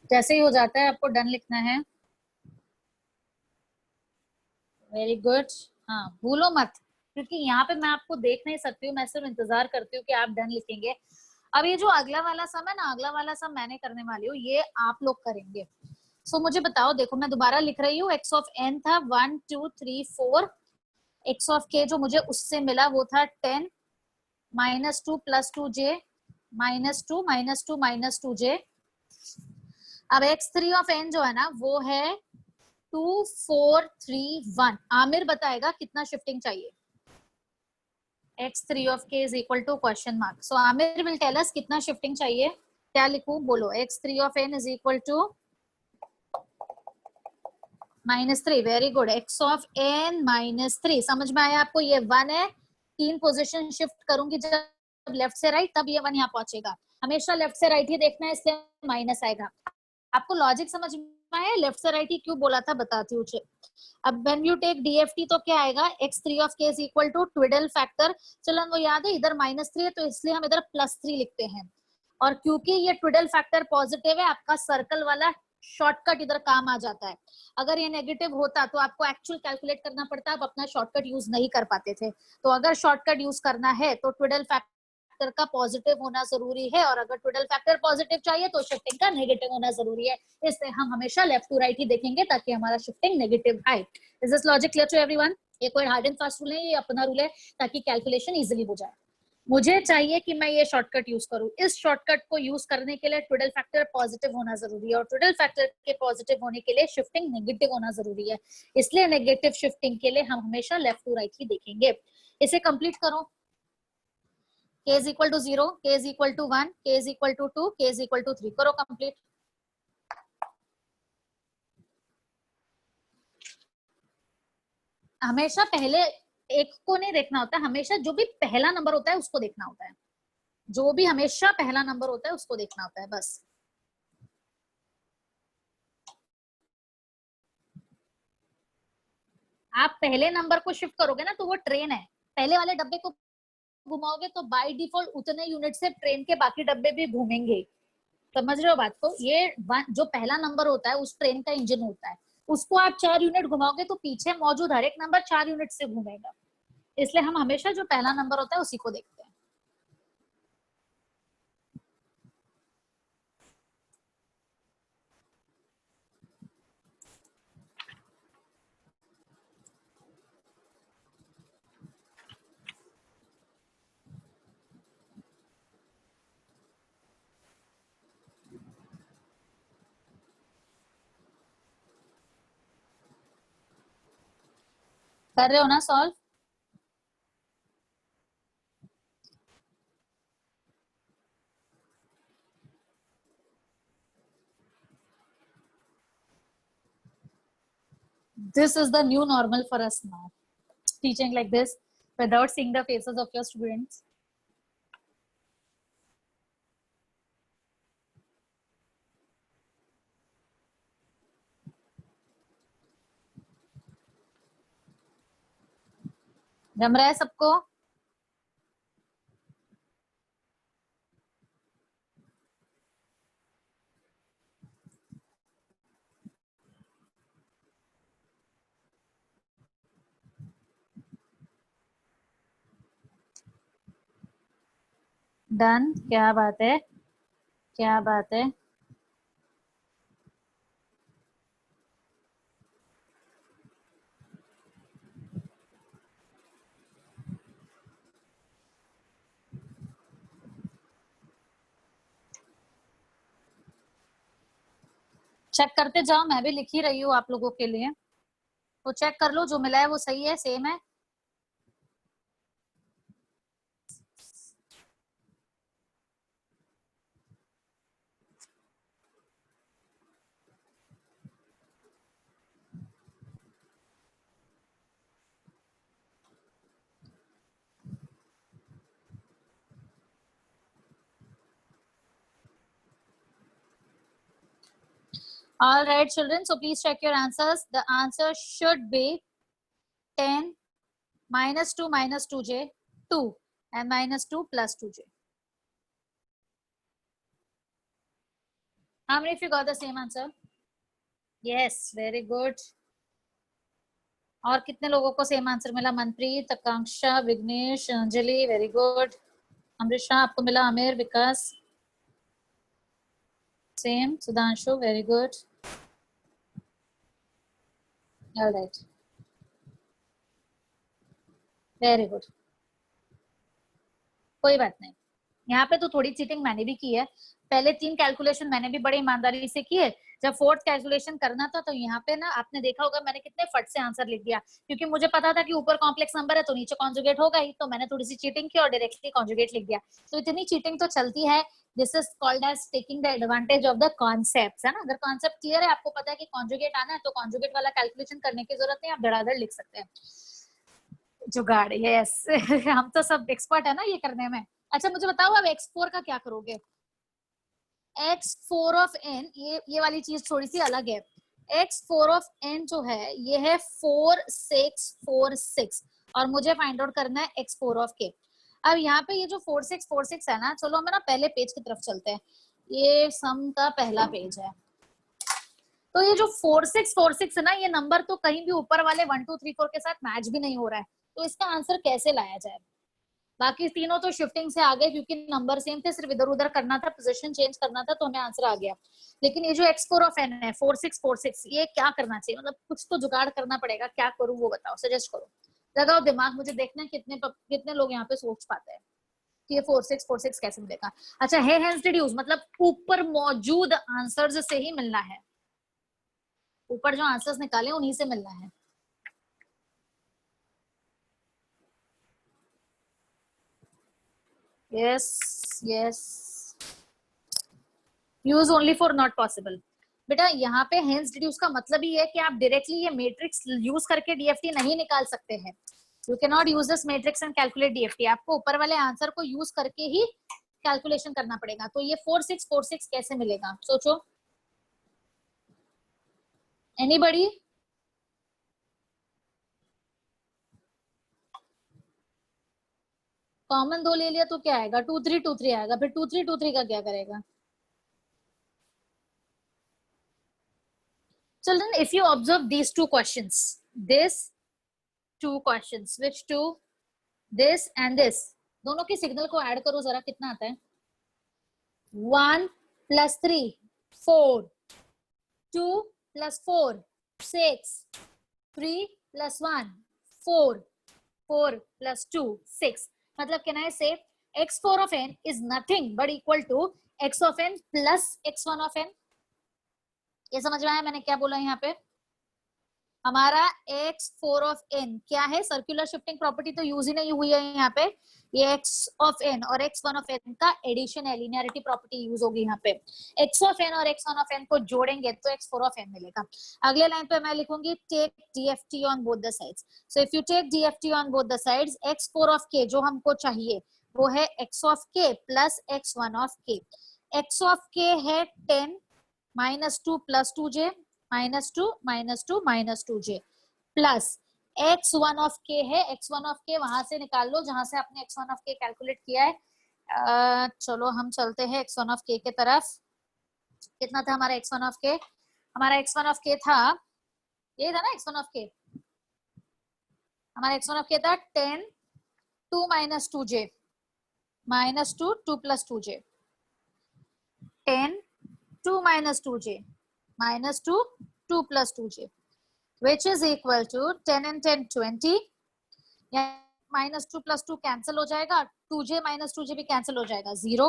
जैसे ही हो जाता है आपको डन लिखना है. Very good. हाँ भूलो मत, क्योंकि यहाँ पे मैं आपको देख नहीं सकती हूँ, मैं सिर्फ इंतजार करती हूँ कि आप डन लिखेंगे. अब ये जो अगला वाला सम है ना, अगला वाला सम मैंने करने वाली हूँ, ये आप लोग करेंगे. सो मुझे बताओ, देखो मैं दोबारा लिख रही हूँ. एक्स ऑफ एन था 1 2 3 4. एक्स ऑफ के जो मुझे उससे मिला वो था 10 -2 + 2j -2 -2 -2j. अब x3 ऑफ n जो है ना वो है 2 4 3 1. आमिर बताएगा कितना शिफ्टिंग चाहिए. x3 of k is equal to question mark. So Amir will tell us कितना शिफ्टिंग चाहिए. क्या लिखूं बोलो. x3 of n is equal to -3. Very good. x of n -3 समझ में आया आपको. ये 1 है, 3 पोजीशन शिफ्ट करूंगी जब लेफ्ट से राइट तब ये 1 यहाँ पहुंचेगा. हमेशा लेफ्ट से राइट ही देखना है इसलिए माइनस आएगा. आपको लॉजिक समझ में आया. लेफ्ट से राइट ही क्यों बोला था बताती हूँ. अब व्हेन यू टेक डीएफटी तो क्या आएगा. x3 of k is equal to twiddle factor. चलो वो याद है, इधर -3 है तो इसलिए हम इधर +3 लिखते हैं. और क्योंकि ये ट्विडल फैक्टर पॉजिटिव है, आपका सर्कल वाला शॉर्टकट इधर काम आ जाता है. अगर ये नेगेटिव होता तो आपको एक्चुअल कैलकुलेट करना पड़ता, आप अपना शॉर्टकट यूज नहीं कर पाते थे. तो अगर शॉर्टकट यूज करना है तो ट्विडल फैक्टर फैक्टर का पॉजिटिव होना जरूरी है, और अगर ट्विडल फैक्टर पॉजिटिव चाहिए तो शिफ्टिंग का नेगेटिव होना जरूरी है। इसलिए हम हमेशा लेफ्ट टू राइट ही देखेंगे ताकि हमारा शिफ्टिंग नेगेटिव आए। Is this logic clear to everyone? ये कोई हार्ड एंड फास्ट रूल है, ये अपना रूल है ताकि कैलकुलेशन इजिली हो जाए। मुझे चाहिए कि मैं ये शॉर्टकट यूज करूं, इस शॉर्टकट को यूज करने के लिए ट्विडल फैक्टर पॉजिटिव होना जरूरी है, और ट्विडल फैक्टर के पॉजिटिव होने के लिए शिफ्टिंग नेगेटिव होना जरूरी है। इसलिए नेगेटिव शिफ्टिंग के लिए हम हमेशा लेफ्ट टू राइट ही देखेंगे। इसे कंप्लीट करो। k is equal to 0, k is equal to 1, k is equal to 2, k is equal to 3, करो कंप्लीट। हमेशा पहले एक को नहीं देखना होता है, हमेशा जो भी पहला नंबर होता है उसको देखना होता है, जो भी हमेशा पहला नंबर होता है उसको देखना होता है बस। आप पहले नंबर को शिफ्ट करोगे ना तो वो ट्रेन है, पहले वाले डब्बे को घुमाओगे तो बाय डिफॉल्ट उतने यूनिट से ट्रेन के बाकी डब्बे भी घूमेंगे। समझ रहे हो बात को? ये जो पहला नंबर होता है उस ट्रेन का इंजन होता है, उसको आप 4 यूनिट घुमाओगे तो पीछे मौजूद हर एक नंबर 4 यूनिट से घूमेगा। इसलिए हम हमेशा जो पहला नंबर होता है उसी को देखते हैं। कर रहे हो ना solve? This is the new normal for us now, teaching like this without seeing the faces of your students. जम रहा है सबको? डन, क्या बात है, क्या बात है। चेक करते जाओ, मैं भी लिख ही रही हूँ आप लोगों के लिए, तो चेक कर लो, जो मिला है वो सही है, सेम है। All right, children, so please check your answers. The answer should be 10 minus 2 minus 2j, 2, and minus 2 plus 2j. How many of you got the same answer? Yes, very good. और कितने लोगों को same answer मिला? Manpreet, Akanksha, Vighnesh, Anjali, very good. Amrisha, आपको मिला? Aamir, Vikas, same. Sudhanshu, very good. All right, very good, कोई बात नहीं। यहाँ पे तो थोड़ी चीटिंग मैंने भी की है, पहले 3 कैलकुलेशन मैंने भी बड़ी ईमानदारी से किए, जब 4th कैलकुलेशन करना था तो यहाँ पे ना आपने देखा होगा मैंने कितने फट से आंसर लिख दिया, क्योंकि मुझे पता था कि ऊपर कॉम्प्लेक्स नंबर है तो नीचे कॉन्जुगेट होगा ही, तो मैंने थोड़ी सी चीटिंग की और डायरेक्टली कॉन्जुगेट लिख दिया। तो इतनी चीटिंग तो चलती है, this is called as taking the advantage of the concept, है ना। अगर कॉन्सेप्ट क्लियर है, आपको पता है कि कॉन्जुगेट आना है, तो कॉन्जुगेट वाला कैलकुलेशन करने की जरूरत नहीं, आप धड़ाधड़ लिख सकते हैं। जुगाड़, यस हम तो सब एक्सपर्ट है ना ये करने में। अच्छा मुझे बताओ अब x4 का क्या करोगे? x4 ऑफ n, ये वाली चीज थोड़ी सी अलग है। x4 ऑफ n जो है ये है 4 6 4 6, और मुझे फाइंड आउट करना है x4 ऑफ k। अब यहाँ पे ये जो 4 6 4 6 है ना, चलो हम ना पहले पेज की तरफ चलते हैं, ये सम का पहला पेज है। तो ये जो 4 6 4 6 है ना, ये नंबर तो कहीं भी ऊपर वाले 1 2 3 4 के साथ मैच भी नहीं हो रहा है, तो इसका आंसर कैसे लाया जाए? बाकी तीनों तो शिफ्टिंग से आ गए क्योंकि नंबर सेम थे, सिर्फ इधर उधर करना था, पोजीशन चेंज करना था, तो हमें आंसर आ गया। लेकिन ये जो x4 ऑफ n है 4646, ये क्या करना चाहिए, मतलब कुछ तो जुगाड़ करना पड़ेगा, क्या करूं वो बताओ, सजेस्ट करो, लगाओ दिमाग, मुझे देखना है कितने लोग यहाँ पे सोच पाते हैं कि ये 4646 कैसे मिलेगा। अच्छा है हेंस डिड्यूस, मतलब ऊपर मौजूद आंसर्स से ही मिलना है, ऊपर जो आंसर्स निकाले उन्हीं से मिलना है। Yes yes, use only for not possible. बेटा यहाँ पे हेंस डिड्यूस का मतलब ही है कि आप डायरेक्टली ये मैट्रिक्स यूज करके डीएफटी नहीं निकाल सकते हैं। You can not use this matrix and calculate DFT, आपको ऊपर वाले आंसर को यूज करके ही कैलकुलेशन करना पड़ेगा। तो ये 4646 कैसे मिलेगा, सोचो, एनीबॉडी? कॉमन दो ले लिया तो क्या आएगा, 2323 आएगा, फिर 2323 का क्या करेगा? Children, if you observe these two questions, this two questions, which two, this and this, दोनों के सिग्नल को ऐड करो जरा, कितना आता है? 1 plus 3 4, 2 plus 4 6, 3 plus 1 4, 4 plus 2 6, मतलब can I say x4 of n is nothing but equal to x of n plus x1 of n? ये समझ में आया मैंने क्या बोला यहाँ पे? हमारा x4 ऑफ n क्या है, सर्कुलर शिफ्टिंग प्रॉपर्टी तो यूज ही नहीं हुई है यहाँ पे, ये x ऑफ n और x1 ऑफ n का एडिशन है, लिनियरिटी प्रॉपर्टी यूज होगी यहाँ पे। x ऑफ n और x1 ऑफ n को जोड़ेंगे तो x4 ऑफ n मिलेगा। अगले लाइन पे मैं लिखूंगी take DFT on both the sides. So if you take DFT on both the sides, x4 of k जो हमको चाहिए वो है x of k plus x1 of k। x of k है 10 -2 + 2j -2 -2 -2j plus x1 of k है, x1 of k वहां से निकाल लो जहां से आपने x1 ऑफ k कैलकुलेट किया है। चलो हम चलते हैं x1 ऑफ k के तरफ। कितना था हमारा x1 ऑफ k? हमारा x1 ऑफ k था, ये था ना x1 ऑफ k, हमारा x1 ऑफ k था 10 2 -2j -2 2 + 2j 10 2 -2j -2 2 + 2j which is equal to 10 and 10 20, -2 + 2 cancel हो जाएगा, 2j -2j भी कैंसिल हो जाएगा, 0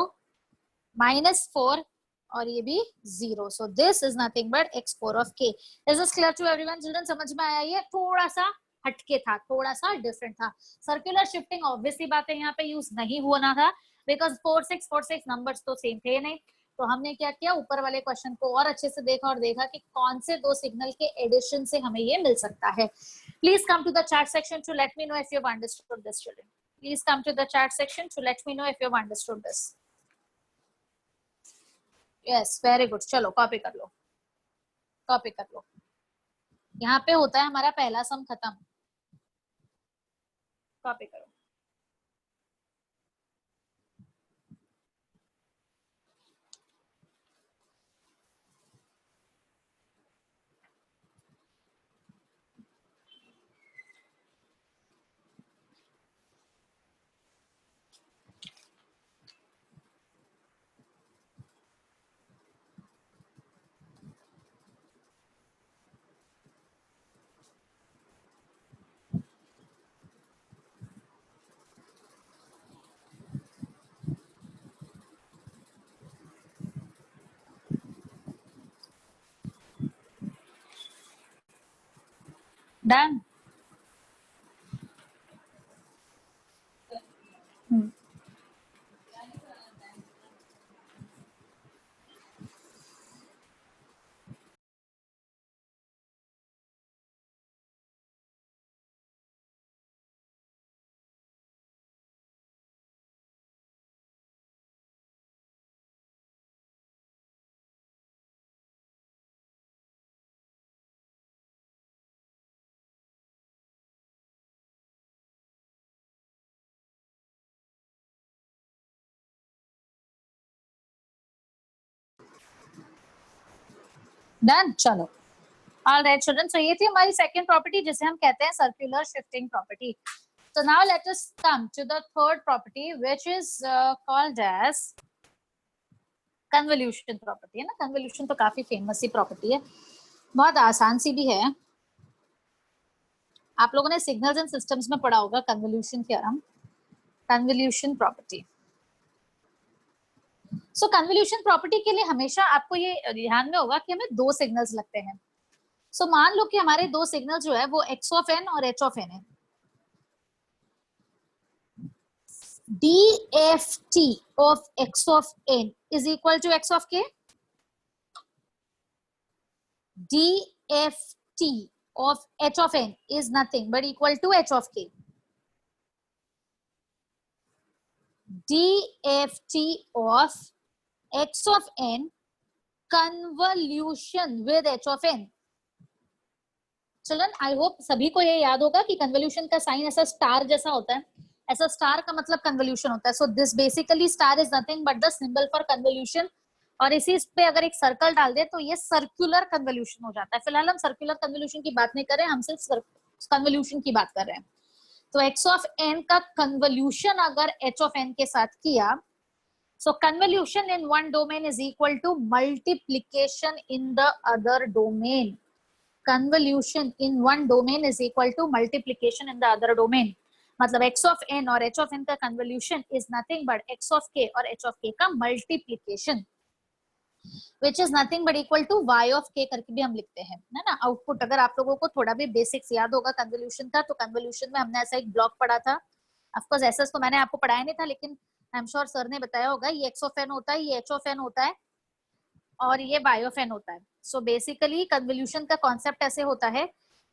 -4 और ये भी 0। So this is nothing but x4 of k। Is this clear to everyone children? समझ में आया? ये थोड़ा सा हटके था, थोड़ा सा डिफरेंट था। सर्कुलर शिफ्टिंग ऑब्वियसली बात है यहाँ पे यूज नहीं होना था बिकॉज 4646 नंबर्स तो सेम थे नहीं। तो हमने क्या किया, ऊपर वाले क्वेश्चन को और अच्छे से देखा और देखा कि कौन से दो सिग्नल के एडिशन से हमें ये मिल सकता है। Please come to the chat section to let me know if you have understood this children. Please come to the chat section to let me know if you have understood this. Yes very good, चलो copy कर लो, copy कर लो। यहाँ पे होता है हमारा पहला सम खत्म, कॉपी करो। डन। डन, चलो। ऑलराइट चिल्ड्रन, सो ये थी हमारी सेकंड प्रॉपर्टी जिसे हम कहते हैं circular shifting property. So now let us come to the third property, which is called as convolution property है ना। कन्वोल्यूशन तो काफी फेमस ही प्रॉपर्टी है, बहुत आसान सी भी है। आप लोगों ने सिग्नल्स एंड सिस्टम्स में पढ़ा होगा कन्वोल्यूशन थ्योरम, कन्वोल्यूशन प्रॉपर्टी। सो कन्वोल्यूशन प्रॉपर्टी के लिए हमेशा आपको ये ध्यान में होगा कि हमें दो सिग्नल्स लगते हैं। सो मान लो कि हमारे दो सिग्नल जो है वो x ऑफ n और h ऑफ n है। DFT of x of n is equal to x of k. DFT of h of n is nothing but equal to h of k. DFT of x of n convolution with h of n. चलन I hope सभी को ये याद होगा कि convolution का sign ऐसा star जैसा होता है, ऐसा स्टार का मतलब कन्वोल्यूशन होता है। So this basically star is nothing but the symbol for convolution, और इसी पे अगर एक सर्कल डाल दे तो ये सर्कुलर कन्वोल्यूशन हो जाता है। फिलहाल हम सर्कुलर कन्वोल्यूशन की बात नहीं कर रहे हैं, हम सिर्फ कन्वोल्यूशन की बात कर रहे हैं। तो x ऑफ n का कन्वोल्यूशन अगर h ऑफ n के साथ किया, so convolution in one domain is equal to multiplication in the other domain. Convolution in one domain is equal to multiplication in the other domain. मतलब x of n और h of n का convolution is nothing but x of k और h of k का multiplication, which is nothing but equal to y of k करके भी हम लिखते हैं, है ना। आउटपुट अगर आप लोगों को थोड़ा भी बेसिक्स याद होगा कन्वोल्यूशन का, तो कन्वोल्यूशन में हमने ऐसा एक ब्लॉक पढ़ा था। ऑफकोर्स ऐसा तो मैंने आपको पढ़ाया नहीं था, लेकिन आई एम श्योर सर ने बताया होगा। ये x ऑफ n होता है, ये h ऑफ n होता है और ये y ऑफ n होता है। सो बेसिकली कन्वोल्यूशन का कॉन्सेप्ट ऐसे होता है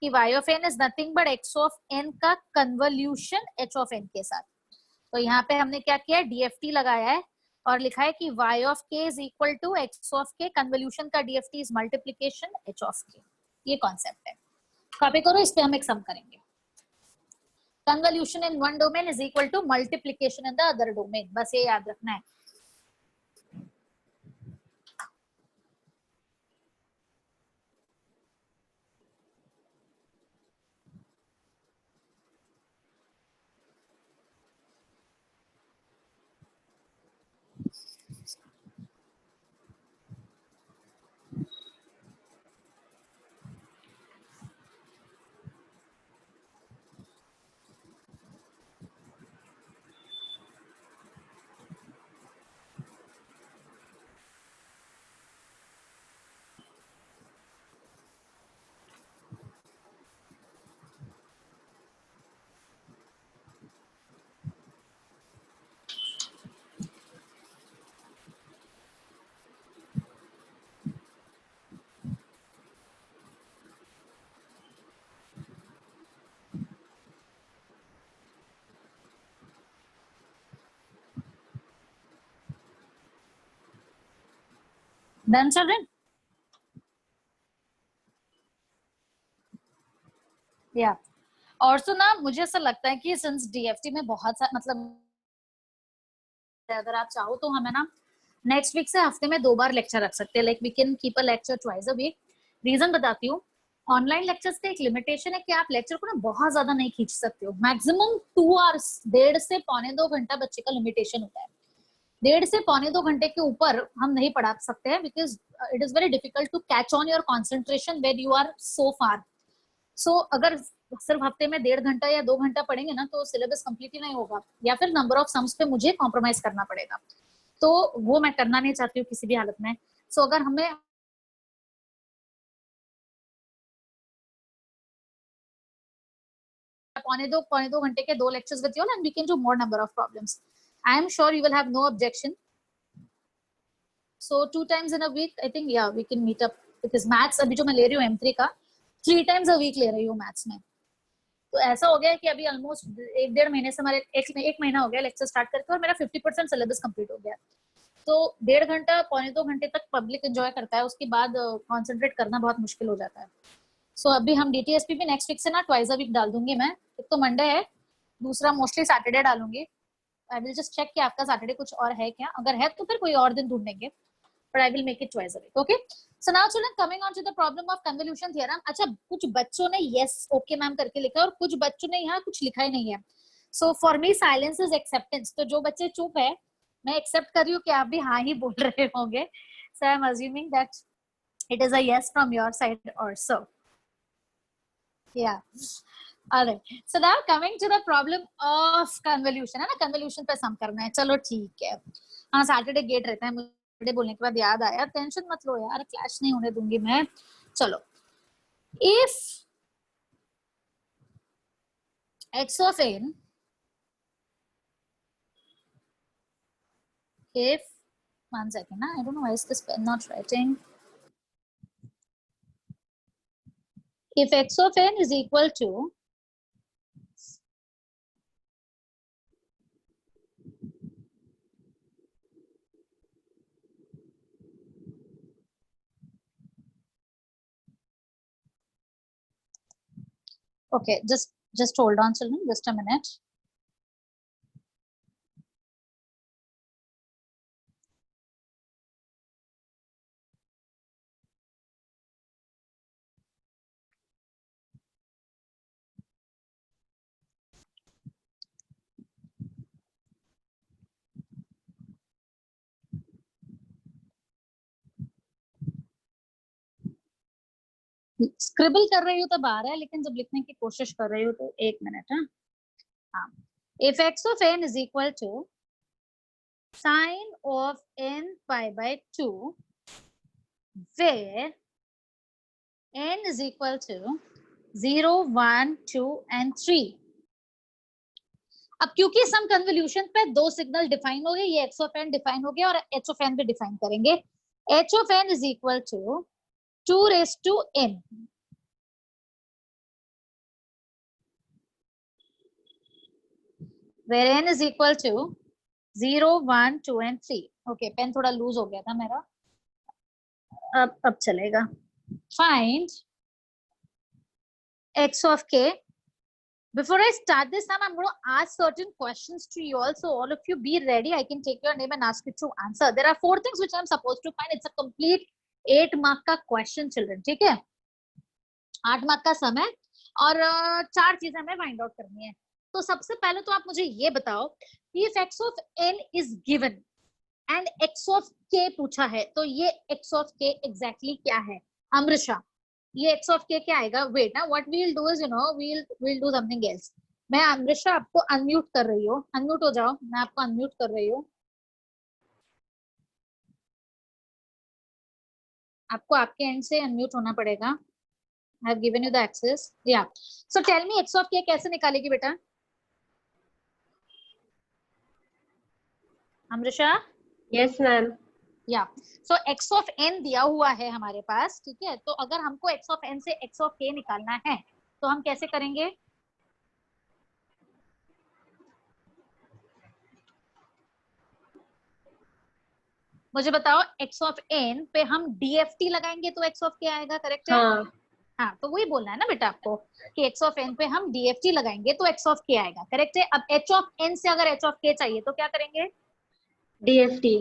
कि y of n is nothing but x of n का कन्वोल्यूशन h ऑफ n के साथ। तो यहाँ पे हमने क्या किया, DFT लगाया है और लिखा है कि y of k is equal to x of k, convolution का DFT is multiplication h of k। ये कॉन्सेप्ट है, कॉपी करो, इस पे हम एक सम करेंगे। Convolution in one domain is equal to multiplication in the other domain, बस ये याद रखना है। Done children? Yeah. और तो ना मुझे ऐसा लगता है कि सिंस DFT में बहुत सा मतलब अगर आप चाहो तो हमें ना नेक्स्ट वीक से हफ्ते में 2 बार लेक्चर रख सकते हैं। Like we can keep a lecture twice a week. Reason बताती हूँ, ऑनलाइन लेक्चर्स का एक लिमिटेशन है कि आप लेक्चर को ना बहुत ज्यादा नहीं खींच सकते हो। मैक्सिमम 2 आवर्स, 1.5 से पौने 2 घंटा बच्चे का लिमिटेशन होता है। 1.5 से पौने 2 घंटे के ऊपर हम नहीं पढ़ा सकते हैं, because it is very difficult to catch on your concentration when you are so far. So अगर सिर्फ हफ्ते में 1.5 घंटा या 2 घंटा पढ़ेंगे ना तो सिलेबस कंप्लीट ही नहीं होगा, या फिर नंबर ऑफ सम्स पे मुझे कॉम्प्रोमाइज करना पड़ेगा। तो वो मैं करना नहीं चाहती हूँ किसी भी हालत में। सो अगर हमें पौने दो घंटे के 2 lectures with you and we can do more number of problems. I am sure you will have no objection. So 2 times in a week I think, या we can meet up, because maths अभी जो मैं ले रही हूँ M3 का 3 times a week ले रही हूँ मैथ्स में। तो ऐसा हो गया कि अभी ऑलमोस्ट 1-1.5 महीने से हमारे एक महीना हो गया लेक्चर स्टार्ट करके और मेरा 50% सिलेबस कंप्लीट हो गया। तो 1.5 घंटा पौने 2 घंटे तक पब्लिक एंजॉय करता है, उसके बाद कॉन्सेंट्रेट करना बहुत मुश्किल हो जाता है। सो अभी हम DTSP भी नेक्स्ट वीक से ना ट्वाइस अ वीक डाल दूंगी मैं। एक तो मंडे है, दूसरा मोस्टली सैटरडे डालूंगी। आई विल जस्ट चेक कि आपका सैटरडे कुछ और है क्या, अगर है तो फिर कोई और दिन ढूंढेंगे, but I will make it twice a week. Okay. So now children, coming on to the problem of convolution theorem. अच्छा, कुछ बच्चों ने yes okay मैम करके लिखा है और कुछ बच्चों ने यहाँ कुछ लिखा ही नहीं है। So for me silence is acceptance. तो जो बच्चे चुप है, मैं एक्सेप्ट कर रही हूँ कि आप भी हाँ ही बोल रहे होंगे. So I am assuming that it is a yes from your side also. Yeah. All right. So now coming to the problem of convolution, है ना, convolution पे सम करना है. चलो ठीक है. हाँ, सैटरडे गेट रहता है. मुझे बोलने के बाद याद आया, टेंशन मत लो यार, क्लैश नहीं होने दूंगी मैं. चलो, if x of n, if 1 second, I don't know why is this pen not writing. If x of n is equal to okay, just hold on, children, just a minute. Scribble कर रही हूँ तो बाहर है, लेकिन जब लिखने की कोशिश कर रही हूँ तो एक मिनट. हाँ, if x of n is equal to sine of n pi by 2, where n is equal to 0, 1, 2 and 3. अब क्योंकि सम कन्वोल्यूशन पे दो सिग्नल डिफाइन हो गए, ये x of n डिफाइन हो गया और h of n भी डिफाइन करेंगे. h of n is equal to 2 raised to n, where n is equal to 0, 1, 2 and 3. Okay, pen थोड़ा लूज हो गया था मेरा, अब चलेगा. Find x of k. Before I start this time, I'm going to ask certain questions to you all. So all of you be ready. I can take your name and ask you to answer. There are 4 things which I'm supposed to find. It's a complete 8 mark का question, children. ठीक है? 8 mark का सम है और 4 चीजें हमें find out करनी है. तो सबसे पहले तो आप मुझे ये बताओ कि if x of n is given and x of k पूछा है, तो ये x of k exactly क्या है? अमृषा, ये x of k क्या आएगा? वेट ना, what we will do is, you know, we will do something else. मैं अमृषा आपको अनम्यूट कर रही हूँ, अनम्यूट हो जाओ, मैं आपको अनम्यूट कर रही हूँ. आपको आपके एंड से अनम्यूट होना पड़ेगा. I have given you the access. Yeah. So tell me x of k कैसे निकालेगी बेटा? अमृषा? Yes ma'am. या सो x of n दिया हुआ है हमारे पास, ठीक है? तो अगर हमको x of n से x of k निकालना है तो हम कैसे करेंगे? मुझे बताओ, x of n पे हम DFT लगाएंगे तो x of k आएगा, करेक्ट है? हाँ. हाँ, तो वही बोलना है ना बेटा आपको कि x of n पे हम DFT लगाएंगे तो x of k आएगा, करेक्ट है? अब h of n से अगर h of k चाहिए तो क्या करेंगे? DFT.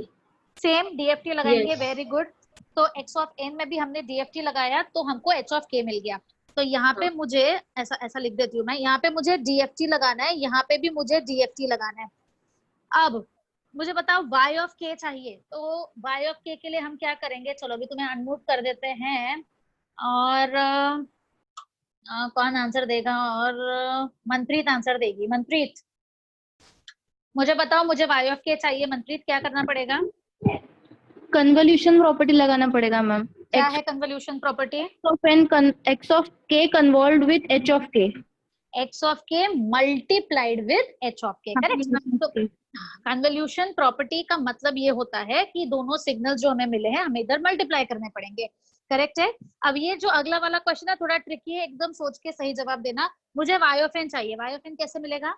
सेम DFT लगाएंगे. Yes. Very good. तो x of n में भी हमने DFT लगाया तो हमको h of k मिल गया. तो यहाँ पे मुझे ऐसा लिख देती हूँ मैं, यहाँ पे मुझे DFT लगाना है, यहाँ पे भी मुझे DFT लगाना है. अब मुझे बताओ y of k चाहिए, तो y of k के लिए हम क्या करेंगे? चलो अभी तुम्हें अनम्यूट कर देते हैं. और कौन आंसर देगा? और मनप्रीत आंसर देगी. मनप्रीत, मुझे बताओ, मुझे y of k चाहिए. मनप्रीत, क्या करना पड़ेगा? कन्वोल्यूशन प्रॉपर्टी लगाना पड़ेगा मैम. क्या है convolution property? x of k convolved with h of k. x of k multiplied with h of k, correct? तो कन्वोल्यूशन प्रॉपर्टी का मतलब ये होता है कि दोनों सिग्नल जो हमें मिले हैं हमें इधर मल्टीप्लाई करने पड़ेंगे, करेक्ट है? अब ये जो अगला वाला क्वेश्चन है थोड़ा ट्रिकी है, एकदम सोच के सही जवाब देना. मुझे y of n चाहिए. y of n कैसे मिलेगा?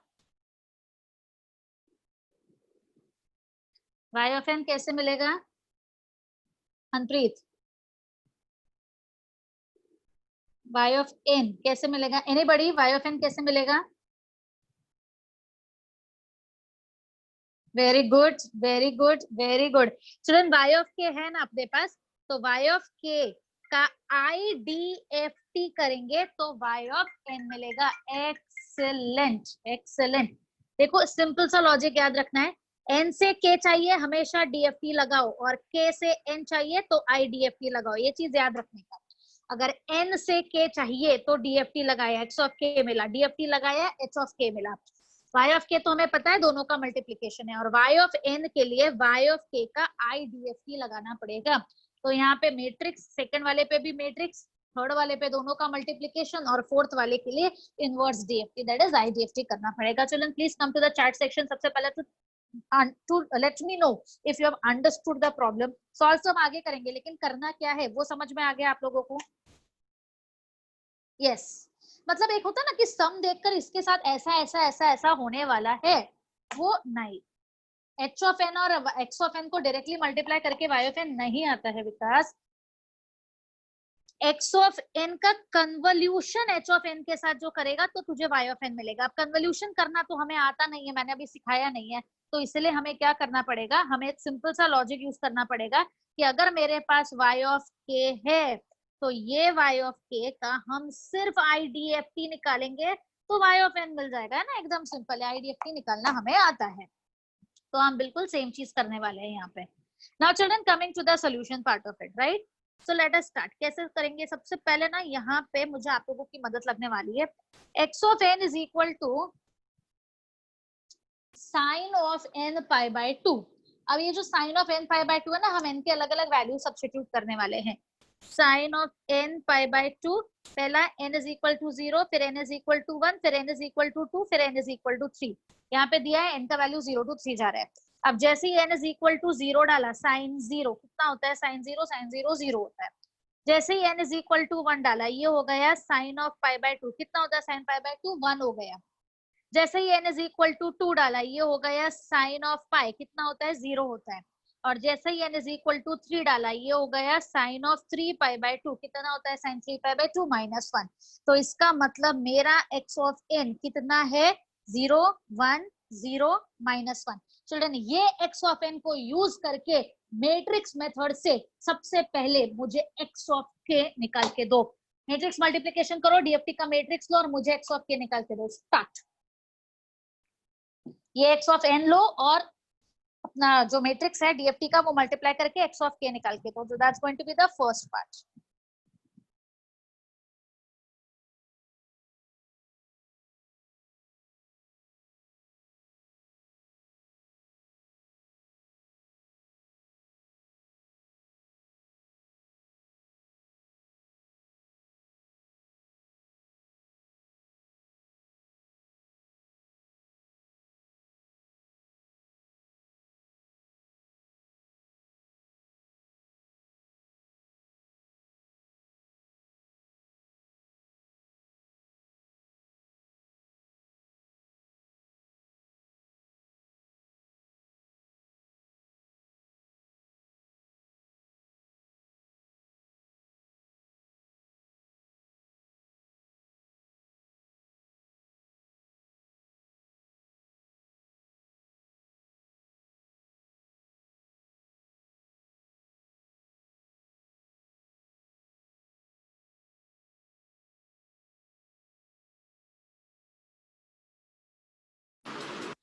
y of n कैसे मिलेगा? मनप्रीत, y of n कैसे मिलेगा? एनीबॉडी, y of n कैसे मिलेगा? Very good, very good, very good. Children, y of k है ना अपने पास, तो y of k का IDFT करेंगे तो y of n मिलेगा. Excellent, excellent. देखो सिंपल सा लॉजिक याद रखना है, एन से के चाहिए हमेशा डीएफटी लगाओ, और के से एन चाहिए तो आई डीएफटी लगाओ, ये चीज याद रखने का। अगर एन से के चाहिए तो डीएफटी लगाया, एच ऑफ के मिला, डीएफटी लगाया, एच ऑफ के मिला। वाई ऑफ के तो हमें पता है दोनों का मल्टीप्लीकेशन है, और वाई ऑफ एन के लिए वाई ऑफ के का आई डीएफटी लगाना पड़ेगा। तो यहाँ पे मैट्रिक्स, सेकंड वाले पे भी मैट्रिक्स, थर्ड वाले पे दोनों का मल्टीप्लीकेशन, और फोर्थ वाले के लिए inverse DFT, that is I DFT करना पड़ेगा। Children please come to the chart section. सबसे पहले to let me know if you have understood the problem. Solve तो हम आगे करेंगे, लेकिन करना क्या है वो समझ में आ गया आप लोगों को? यस मतलब एक होता है ना कि सम देखकर इसके साथ ऐसा ऐसा ऐसा ऐसा होने वाला है, वो नहीं। एच ऑफ एन और एक्स ऑफ एन को डायरेक्टली मल्टीप्लाई करके वाई ऑफ एन नहीं आता है विकास। एक्स ऑफ एन का कन्वोल्यूशन एच ऑफ एन के साथ जो करेगा तो तुझे वाई ऑफ एन मिलेगा। अब कन्वोल्यूशन करना तो हमें आता नहीं है, मैंने अभी सिखाया नहीं है, तो इसलिए हमें क्या करना पड़ेगा, हमें एक सिंपल सा लॉजिक यूज करना पड़ेगा कि अगर मेरे पास y ऑफ के है तो ये y ऑफ के का हम सिर्फ आईडीएफटी निकालेंगे तो y ऑफ n मिल जाएगा, है ना, एकदम सिंपल है, आईडीएफटी निकालना हमें आता है। तो हम बिल्कुल सेम चीज करने वाले हैं यहाँ पे। Now children coming to the solution part of it, right? So let us start. कैसे करेंगे? सबसे पहले ना यहाँ पे मुझे आप लोगों की मदद लगने वाली है। x of n is equal to sine of n pi by 2। अब ये जो sine of n pi by 2 है ना, हम n के अलग अलग वैल्यू सब्स्टिट्यूट करने वाले हैं। Sine of n pi by 2, पहला n इज इक्वल टू 0, फिर n इज इक्वल टू 1, फिर n इज इक्वल टू 2, फिर n इज इक्वल टू 3। यहाँ पे दिया है n का वैल्यू 0 to 3 जा रहा है। अब जैसे ही n इज इक्वल टू 0 डाला, साइन 0 कितना होता है, साइन 0, साइन 0 0 होता है। जैसे ही n इज इक्वल टू 1 डाला, ये हो गया साइन ऑफ पाई बाय 2, कितना होता है साइन पाई बाय 2, 1 हो गया। जैसे ही n इज इक्वल टू 2 डाला, ये हो गया साइन ऑफ पाई, कितना होता है, 0 होता है। और जैसे ही n इज इक्वल टू 3 डाला, ये हो गया साइन ऑफ 3 पाई बाय 2, कितना होता है, साइन 3 पाई बाय 2 माइनस 1। तो इसका मतलब मेरा x ऑफ n कितना है, 0 1 0 माइनस 1। चिल्ड्रन ये x ऑफ n को यूज करके मैट्रिक्स मेथड से सबसे पहले मुझे x ऑफ k निकाल के दो। मैट्रिक्स मल्टीप्लिकेशन करो, डीएफटी का मैट्रिक्स लो और मुझे x ऑफ k निकाल के दो। स्टार्ट। ये x ऑफ n लो और अपना जो मैट्रिक्स है डीएफटी का वो मल्टीप्लाई करके x ऑफ k निकाल के दो। So that's going to be the first part.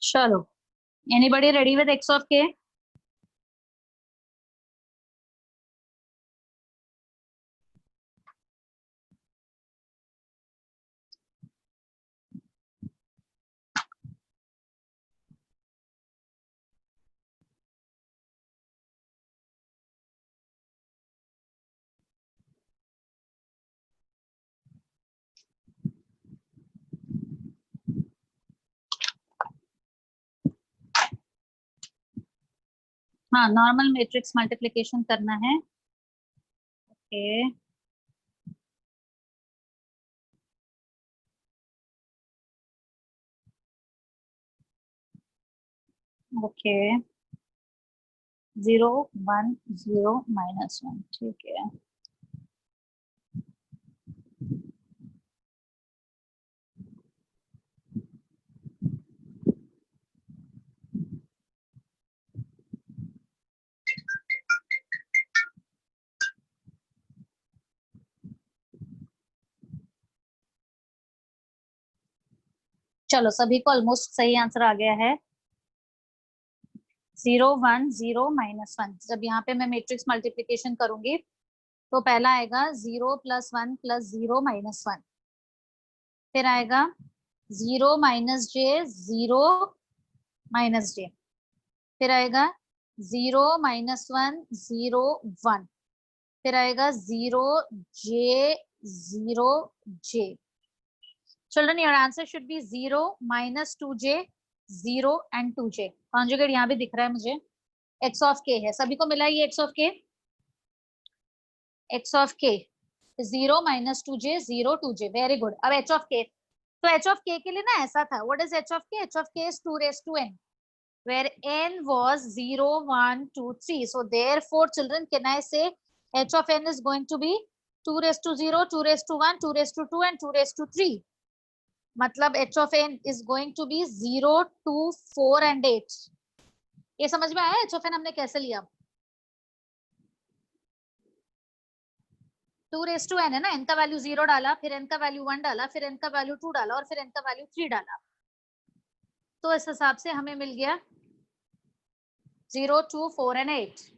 चलो, anybody ready with x of k? हाँ, नॉर्मल मैट्रिक्स मल्टीप्लिकेशन करना है। ओके ओके, 0 1 0 माइनस 1, ठीक है। चलो सभी को ऑलमोस्ट सही आंसर आ गया है। 0 1 0 -1। जब यहाँ पे मैं मैट्रिक्स मल्टीप्लीकेशन करूंगी तो पहला आएगा 0 + 1 + 0 -1, फिर आएगा 0 -j 0 -j, फिर आएगा 0 -1 0 1, फिर आएगा 0 j 0 j। Children, your answer should be 0 -2j 0 and 2j। Conjugate यहाँ भी दिख रहा है मुझे। x of k है, सभी को मिला ये x of k। x of k 0 -2j 0 2j, very good. अब h of k, तो h of k के लिए ना ऐसा था, what is h of k? h of k is 2 raised to n, where n was 0 1 2 3, so therefore children, can I say h of n is going to be 2 raised to 0 2 raised to 1 2 raised to 2 and 2 raised to 3। मतलब h of n is going to be 0 2 4 and 8। ये समझ में आया h of n हमने कैसे लिया? 2 raised to n है ना, n का वैल्यू 0 डाला, फिर n का वैल्यू 1 डाला, फिर n का वैल्यू 2 डाला और फिर n का वैल्यू 3 डाला, तो इस हिसाब से हमें मिल गया 0 2 4 and 8।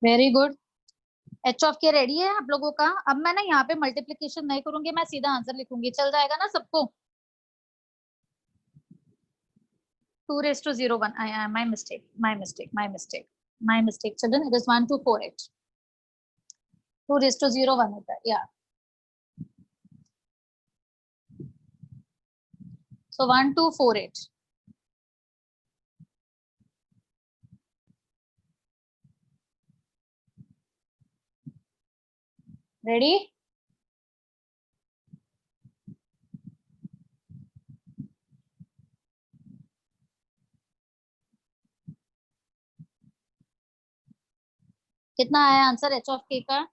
Very good. h of k ready है आप लोगों का? अब मैं ना यहाँ पे मल्टीप्लीकेशन नहीं करूंगी, मैं सीधा आंसर लिखूंगी, चल जाएगा ना सबको? 2 raised to 0 1, my mistake, my mistake, my mistake, my mistake children, it is 1 2 4 8। 2 raised to 0 1 होता है, yeah, so 1 2 4 8। रेडी? कितना आया आंसर h of k का?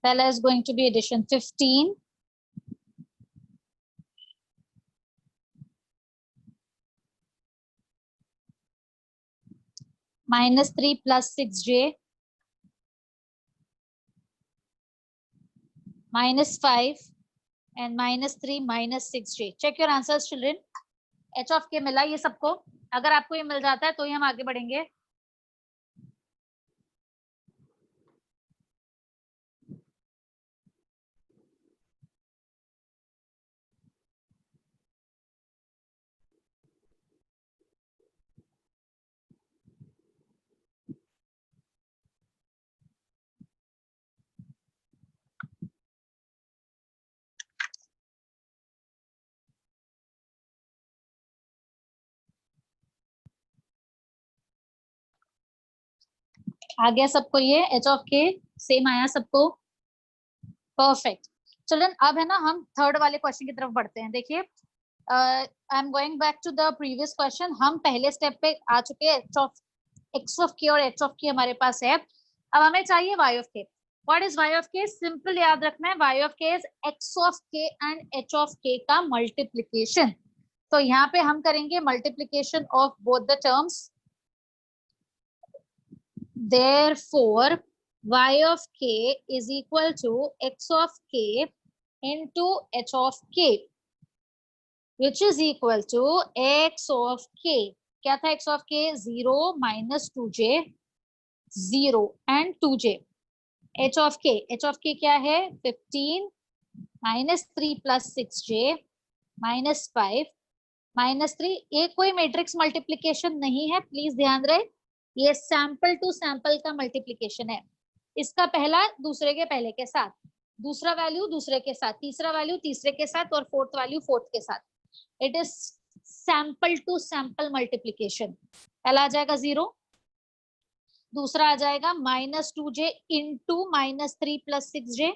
पहला is going to be addition 15 -3 + 6j -5 and -3 -6j। check your answers children। h of k मिला ये सबको? अगर आपको ये मिल जाता है तो ही हम आगे बढ़ेंगे। आ गया सबको ये h of k? सेम आया सबको? परफेक्ट। चिल्ड्रन अब है ना हम थर्ड वाले क्वेश्चन की तरफ बढ़ते हैं। देखिए I am going back to the previous question. हम पहले स्टेप पे आ चुके हैं, x of k और h of k हमारे पास है। अब हमें चाहिए y of k। What is y of k? Simple याद रखना है, y of k is x of k and h of k का मल्टीप्लीकेशन। तो यहाँ पे हम करेंगे multiplication of both the terms. Therefore y of k is equal to x of k into h of k, which is equal to x of k. क्या था x of k? 0 minus 2j, 0 and 2j. h of k क्या है? 15 minus 3 plus 6j minus 5 minus 3. ये कोई matrix multiplication नहीं है, please ध्यान रहे, ये सैंपल टू सैंपल का मल्टीप्लीकेशन है. इसका पहला दूसरे के पहले के साथ, दूसरा वैल्यू दूसरे के साथ, तीसरा वैल्यू तीसरे के साथ और फोर्थ वैल्यू फोर्थ के साथ. It is sample to sample multiplication. पहला आ जाएगा 0, दूसरा आ जाएगा -2j इंटू -3 + 6j,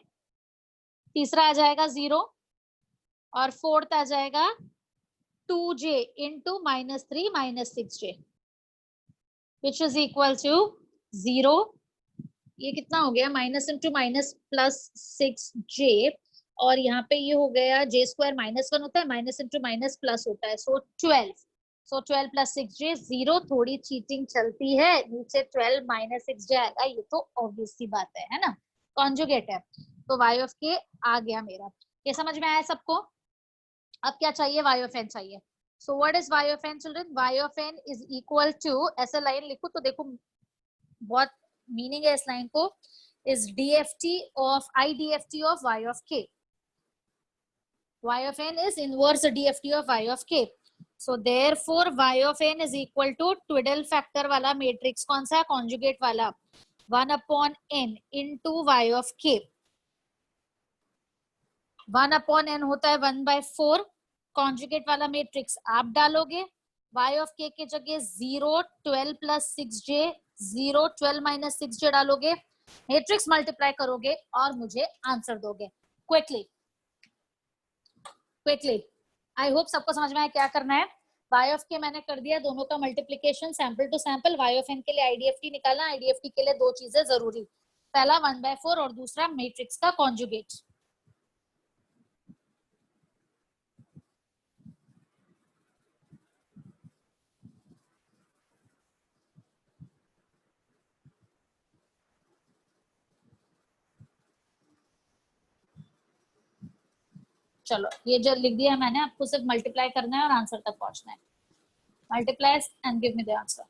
तीसरा आ जाएगा 0 और फोर्थ आ जाएगा 2j into -3 - 6j, which is equal to 0. ये कितना हो गया? Minus into minus plus 6j, और यहाँ पे ये हो गया j² -1 होता है, माइनस इंटू माइनस प्लस होता है, सो 12. सो 12 + 6j 0. थोड़ी चीटिंग चलती है, नीचे 12 - 6j आएगा, ये तो ऑब्वियस सी बात है ना, कॉन्जुगेट है. तो y of k आ गया मेरा. ये समझ में आया सबको? अब क्या चाहिए? y of n चाहिए. So what is y of n children? y of n is equal to, ऐसे लाइन लिखो तो देखो बहुत मीनिंग है इस लाइन को, is DFT of IDFT of y of k. y of n is inverse DFT of y of k. So therefore y of n is equal to twiddle factor वाला matrix कौन सा? Conjugate वाला, 1/n into y of k. 1/n होता है 1/4. Conjugate वाला matrix आप डालोगे, y of k के जगह 0 12 + 6j, 0 12 - 6j डालोगे, मैट्रिक्स मल्टीप्लाई करोगे और मुझे आंसर दोगे. क्विकली आई होप सबको समझ में आया क्या करना है. y of k मैंने कर दिया, दोनों का multiplication sample to sample. y of n के लिए IDFT निकालना. IDFT के लिए दो चीजें जरूरी, पहला 1/4 और दूसरा मैट्रिक्स का कॉन्जुगेट. चलो ये जो लिख दिया मैंने, आपको सिर्फ मल्टीप्लाई करना है और आंसर तक पहुंचना है. Multiply and give me the answer.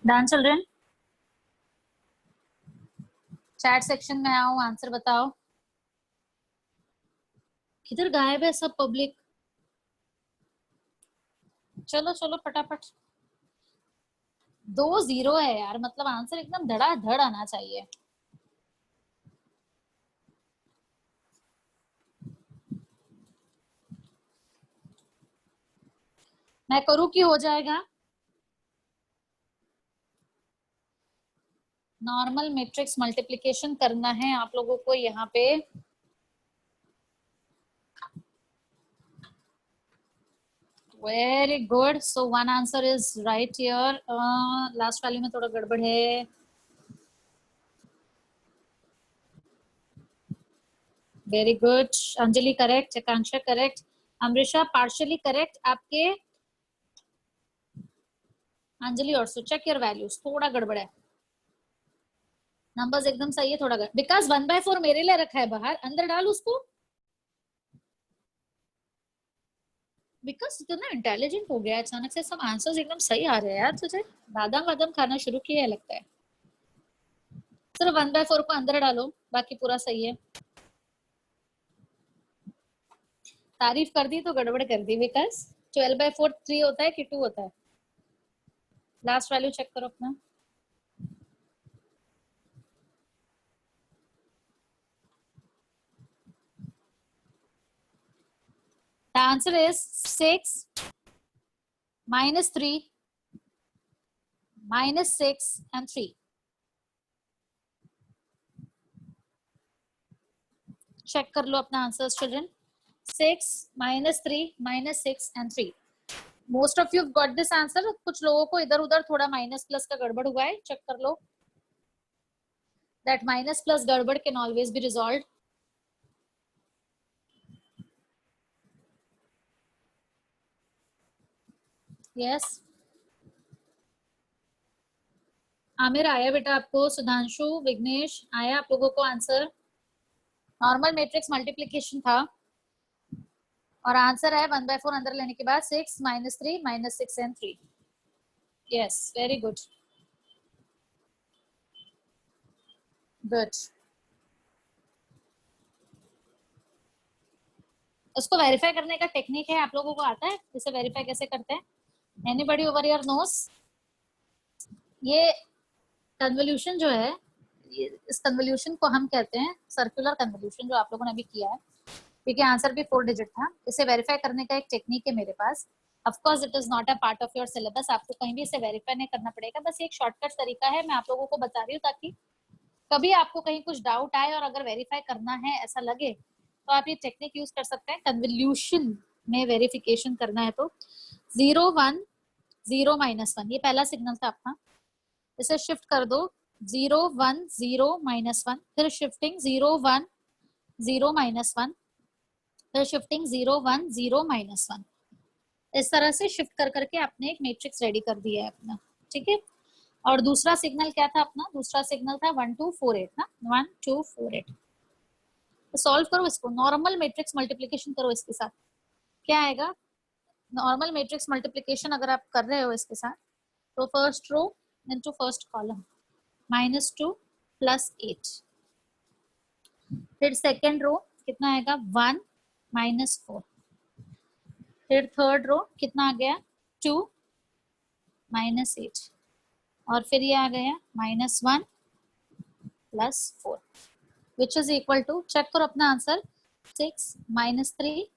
Done children? Chat section में आओ, आंसर बताओ. किधर गायब है सब पब्लिक? चलो चलो फटाफट. 2-0 है यार, मतलब आंसर एकदम धड़ाधड़ आना चाहिए. मैं करूँ कि हो जाएगा? नॉर्मल मैट्रिक्स मल्टीप्लिकेशन करना है आप लोगों को यहाँ पे। Very good, so one answer is right here. Last value में थोड़ा गड़बड़ है। वेरी गुड, अंजलि करेक्ट, आकांक्षा करेक्ट, अमृषा पार्शियली करेक्ट। आपके अंजलि और चेक योर वैल्यूज, थोड़ा गड़बड़ है, नंबर्स एकदम सही है, थोड़ा बिकॉज 1/4 मेरे लिए रखा है बाहर, अंदर डाल उसको। बिकॉज तू ना इंटेलिजेंट हो गया अचानक से, सब आंसर्स एकदम सही आ रहे हैं यार तुझे, बादाम वादाम खाना शुरू किया है लगता है। सिर्फ 1/4 को अंदर डालो, बाकी पूरा सही है। तारीफ कर दी तो गड़बड़ कर दी, बिकॉज 12/4 3 होता है कि 2 होता है? लास्ट वैल्यू चेक करो अपना। The answer is 6 -3 -6 and 3. Check कर लो अपना answers children. 6 -3 -6 and 3. Most of you got this answer. कुछ लोगों को इधर उधर थोड़ा माइनस प्लस का गड़बड़ हुआ है, चेक कर लो। दैट माइनस प्लस गड़बड़ can always be resolved. Yes, Aamir आया बेटा आपको, सुधांशु, विघ्नेश आया आप लोगों को आंसर। नॉर्मल मैट्रिक्स मल्टीप्लिकेशन था और आंसर है 1/4 अंदर लेने के बाद 6 -3 -6 and 3. Yes, very good, good. उसको वेरीफाई करने का टेक्निक है, आप लोगों को आता है इसे वेरीफाई कैसे करते हैं? Anybody over your nose? ये कन्वोल्यूशन जो है, इस कन्वोल्यूशन को हम कहते हैं सर्कुलर कन्वोल्यूशन, जो आप लोगों ने अभी किया है, क्योंकि आंसर भी 4 डिजिट था। इसे वेरीफाई करने का एक टेक्निक है मेरे पास। Of course it is not a part of your syllabus, आपको कहीं भी इसे वेरीफाई नहीं करना पड़ेगा, बस एक शॉर्टकट तरीका है, मैं आप लोगों को बता रही हूँ ताकि कभी आपको कहीं कुछ डाउट आए और अगर वेरीफाई करना है ऐसा लगे तो आप ये टेक्निक यूज कर सकते हैं। कन्वोल्यूशन में वेरिफिकेशन करना है तो 0 1 0 -1, ये पहला सिग्नल था आपका, इसे शिफ्ट कर दो 0 1 0 -1, फिर शिफ्टिंग 0 1 0 -1, फिर शिफ्टिंग 0 1 0 -1। इस तरह से शिफ्ट कर करके आपने एक मैट्रिक्स रेडी कर दिया है अपना, ठीक है। और दूसरा सिग्नल क्या था अपना? दूसरा सिग्नल था 1 2 4 8 ना, 1 2 4 8। तो सॉल्व करो इसको, नॉर्मल मैट्रिक्स मल्टीप्लिकेशन करो इसके साथ, क्या आएगा? नॉर्मल मैट्रिक्स मल्टीप्लिकेशन अगर आप कर रहे हो इसके साथ, तो first row into first column -2 +8, फिर सेकेंड रो कितना आएगा? 1 -4, फिर थर्ड रो कितना आ गया? 2 -8, और फिर ये आ गया -1 +4, which is equal to, check करो अपना आंसर, 6 -3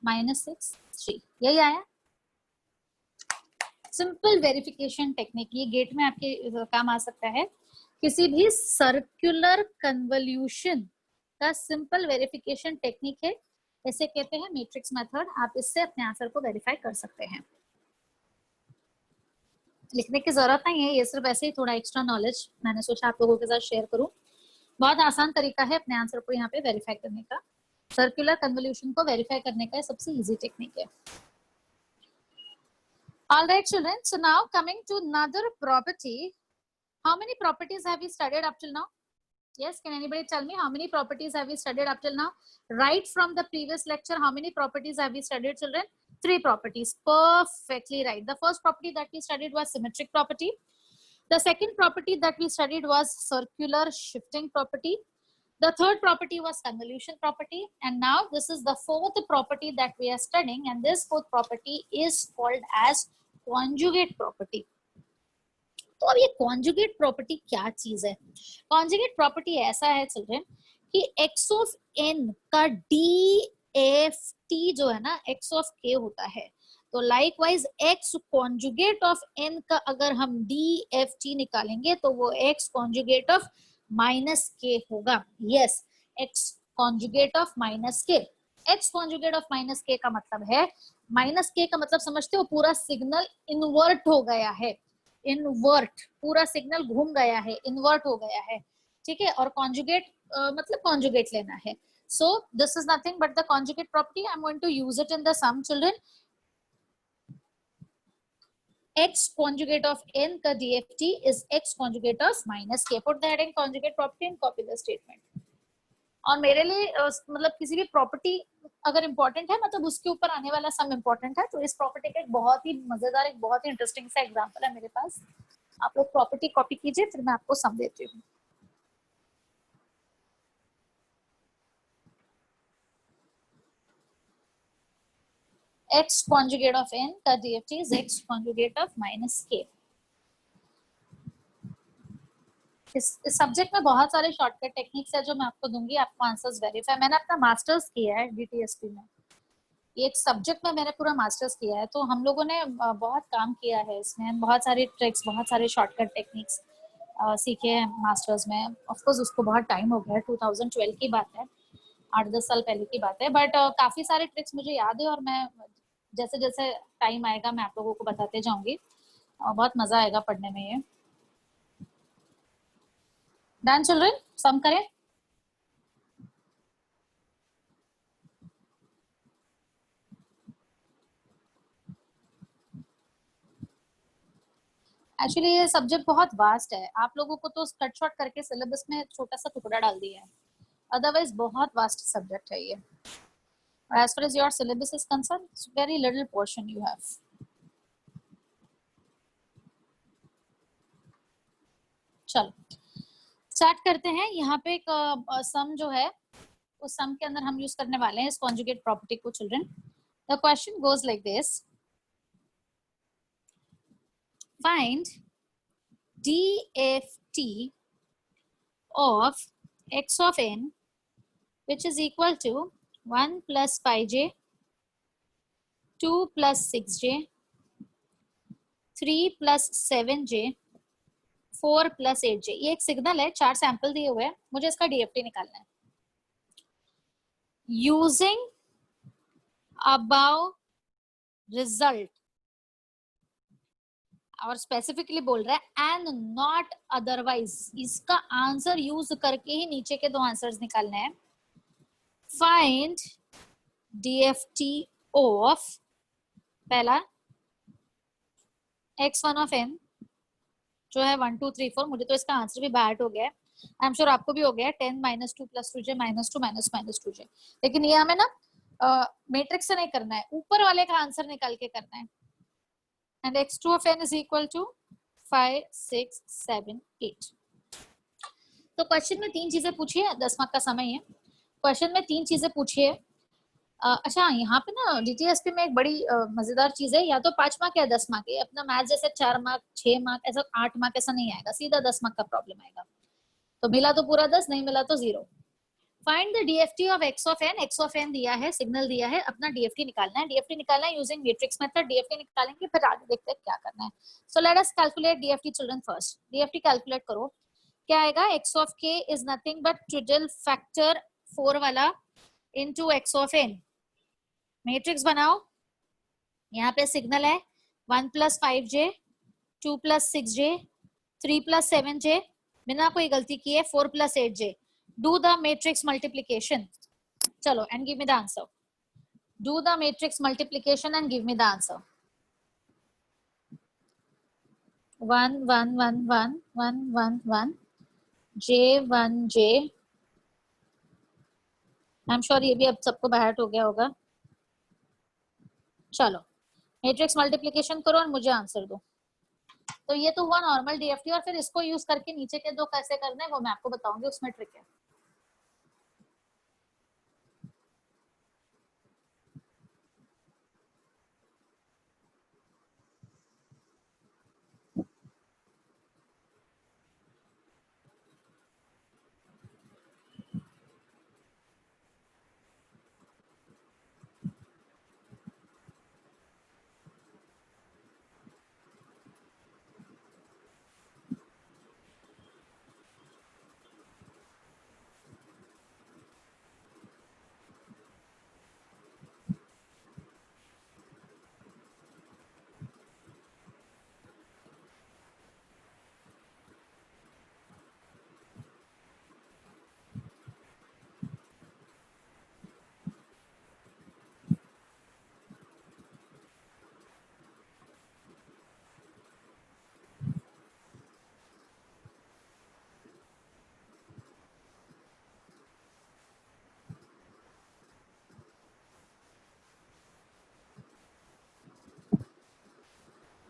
-6 3, यही आया। सिंपल वेरिफिकेशन टेक्निक, ये गेट में आपके काम आ सकता है। किसी भी सर्कुलर कन्वोल्यूशन का सिंपल वेरिफिकेशन टेक्निक है, इसे कहते हैं मैट्रिक्स मेथड। आप इससे अपने आंसर को वेरीफाई कर सकते हैं, लिखने की जरूरत नहीं है, ये सिर्फ ऐसे ही थोड़ा एक्स्ट्रा नॉलेज मैंने सोचा आप लोगों के साथ शेयर करूं। बहुत आसान तरीका है अपने आंसर को यहाँ पे वेरीफाई करने का, सर्कुलर कन्वोल्यूशन को वेरीफाई करने का सबसे इजी टेक्निक है। All right, children. So now coming to another property. How many properties have we studied up till now? Yes, can anybody tell me how many properties have we studied up till now? Right from the previous lecture, how many properties have we studied, children? 3 properties. Perfectly right. The first property that we studied was symmetric property. The second property that we studied was circular shifting property. The third property was convolution property. And now this is the fourth property that we are studying. And this fourth property is called as conjugate property. तो अब ये conjugate property क्या चीज है? Conjugate property ऐसा है children कि x of n का DFT जो है ना, x ऑफ k होता है। तो likewise x conjugate of n का अगर हम DFT निकालेंगे तो वो x conjugate of minus k होगा. Yes, x conjugate of minus k. x conjugate of minus k का मतलब है, माइनस k का मतलब समझते हो, पूरा सिग्नल इन्वर्ट हो गया है. इन्वर्ट, पूरा सिग्नल घूम गया है, इन्वर्ट हो गया है. ठीक है, और कॉन्जुगेट मतलब कॉन्जुगेट लेना है. So this is nothing but the conjugate property. I'm going to use it in the sum, children. X conjugate of n का DFT is x conjugate of minus k. Put the heading conjugate property and copy the statement. और मेरे लिए मतलब किसी भी property अगर important है, मतलब उसके ऊपर आने वाला सम इंपॉर्टेंट है, तो इस प्रॉपर्टी का एक बहुत ही मजेदार, एक बहुत ही इंटरेस्टिंग सा एग्जांपल है मेरे पास. आप लोग प्रॉपर्टी कॉपी कीजिए, फिर मैं आपको सम देती हूँ. x conjugate of n का DFT is x conjugate of minus k. इस सब्जेक्ट में बहुत सारे शॉर्टकट टेक्निक्स है जो मैं आपको दूंगी, आपको आंसर्स वेरीफाई. मैंने अपना मास्टर्स किया है DTSP में, ये एक सब्जेक्ट में मैंने पूरा मास्टर्स किया है, तो हम लोगों ने बहुत काम किया है इसमें, बहुत सारे ट्रिक्स, बहुत सारे शॉर्टकट टेक्निक्स सीखे हैं मास्टर्स में. ऑफ कोर्स उसको बहुत टाइम हो गया, 2012 की बात है, 8-10 साल पहले की बात है, बट काफी सारे ट्रिक्स मुझे याद है और मैं जैसे जैसे टाइम आएगा मैं आप लोगों को बताते जाऊंगी. बहुत मजा आएगा पढ़ने में ये. डन चिल्ड्रन, सम करें. एक्चुअली ये सब्जेक्ट बहुत वास्ट है, आप लोगों को तो कट शॉर्ट करके सिलेबस में छोटा सा टुकड़ा डाल दिया है, अदरवाइज बहुत वास्ट सब्जेक्ट है ये. As far as your syllabus is concerned, it's very little portion you have. चलो स्टार्ट करते हैं. यहाँ पे एक सम जो है, उस सम के अंदर हम यूज करने वाले हैं इस कॉन्जुगेट प्रॉपर्टी को. Children, the question goes like this. Find DFT of x of n which is equal to 1 plus 5j, 2 plus 6j, 3 plus 7j, 4 plus 8j. ये एक सिग्नल है, 4 सैंपल दिए हुए हैं, मुझे इसका DFT निकालना है. यूजिंग अबाउ रिजल्ट, और स्पेसिफिकली बोल रहा है एंड नॉट अदरवाइज, इसका आंसर यूज करके ही नीचे के 2 आंसर्स निकालने हैं. फाइंड DFT ऑफ पहला x1 ऑफ n जो है 1 2 3 4. मुझे तो इसका आंसर भी बैट हो गया है, आई एम श्योर आपको भी हो गया है. 10 -2 + 2j -2 -2j. लेकिन ये हमें ना मैट्रिक्स से नहीं करना है, ऊपर वाले का आंसर निकाल के करना है. And x2 of n is equal to 5 6 7 8. तो क्वेश्चन में 3 चीजें पूछी है, 10 मार्क का समय है. क्वेश्चन में 3 चीजें पूछी है. अच्छा, यहाँ पे ना DTSP में एक बड़ी मजेदार चीज है, या तो 5 मार्क या 10 मार्क. अपना मैथ जैसे 4 मार्क 6 मार्क ऐसा 8 मार्क ऐसा नहीं आएगा, सीधा 10 मार्क का प्रॉब्लम आएगा. तो मिला तो पूरा 10, नहीं मिला तो 0. Find the DFT of x of n. x of n दिया है, सिग्नल दिया है, अपना DFT निकालना है. DFT निकालना है यूजिंग मैट्रिक्स मेथड. DFT निकालेंगे, फिर आगे देखते हैं क्या करना है. So let us calculate DFT children first. DFT calculate करो, क्या आएगा. x of k is nothing but twiddle factor 4 वाला into x of n. Matrix बनाओ. यहाँ पे सिग्नल है 1 + 5j, 2 + 6j, 3 + 7j, बिना कोई गलती किए 4 + 8j. Do the matrix multiplication. चलो and give me the answer. Do the matrix multiplication and give me the answer. 1 1 1 1 1 1 1 j 1 j. I'm sure ये भी अब सबको बैठ हो गया होगा. चलो मैट्रिक्स मल्टीप्लिकेशन करो और मुझे आंसर दो. तो ये तो हुआ नॉर्मल DFT, और फिर इसको यूज करके नीचे के 2 कैसे करने हैं वो मैं आपको बताऊंगी, उसमें ट्रिक है.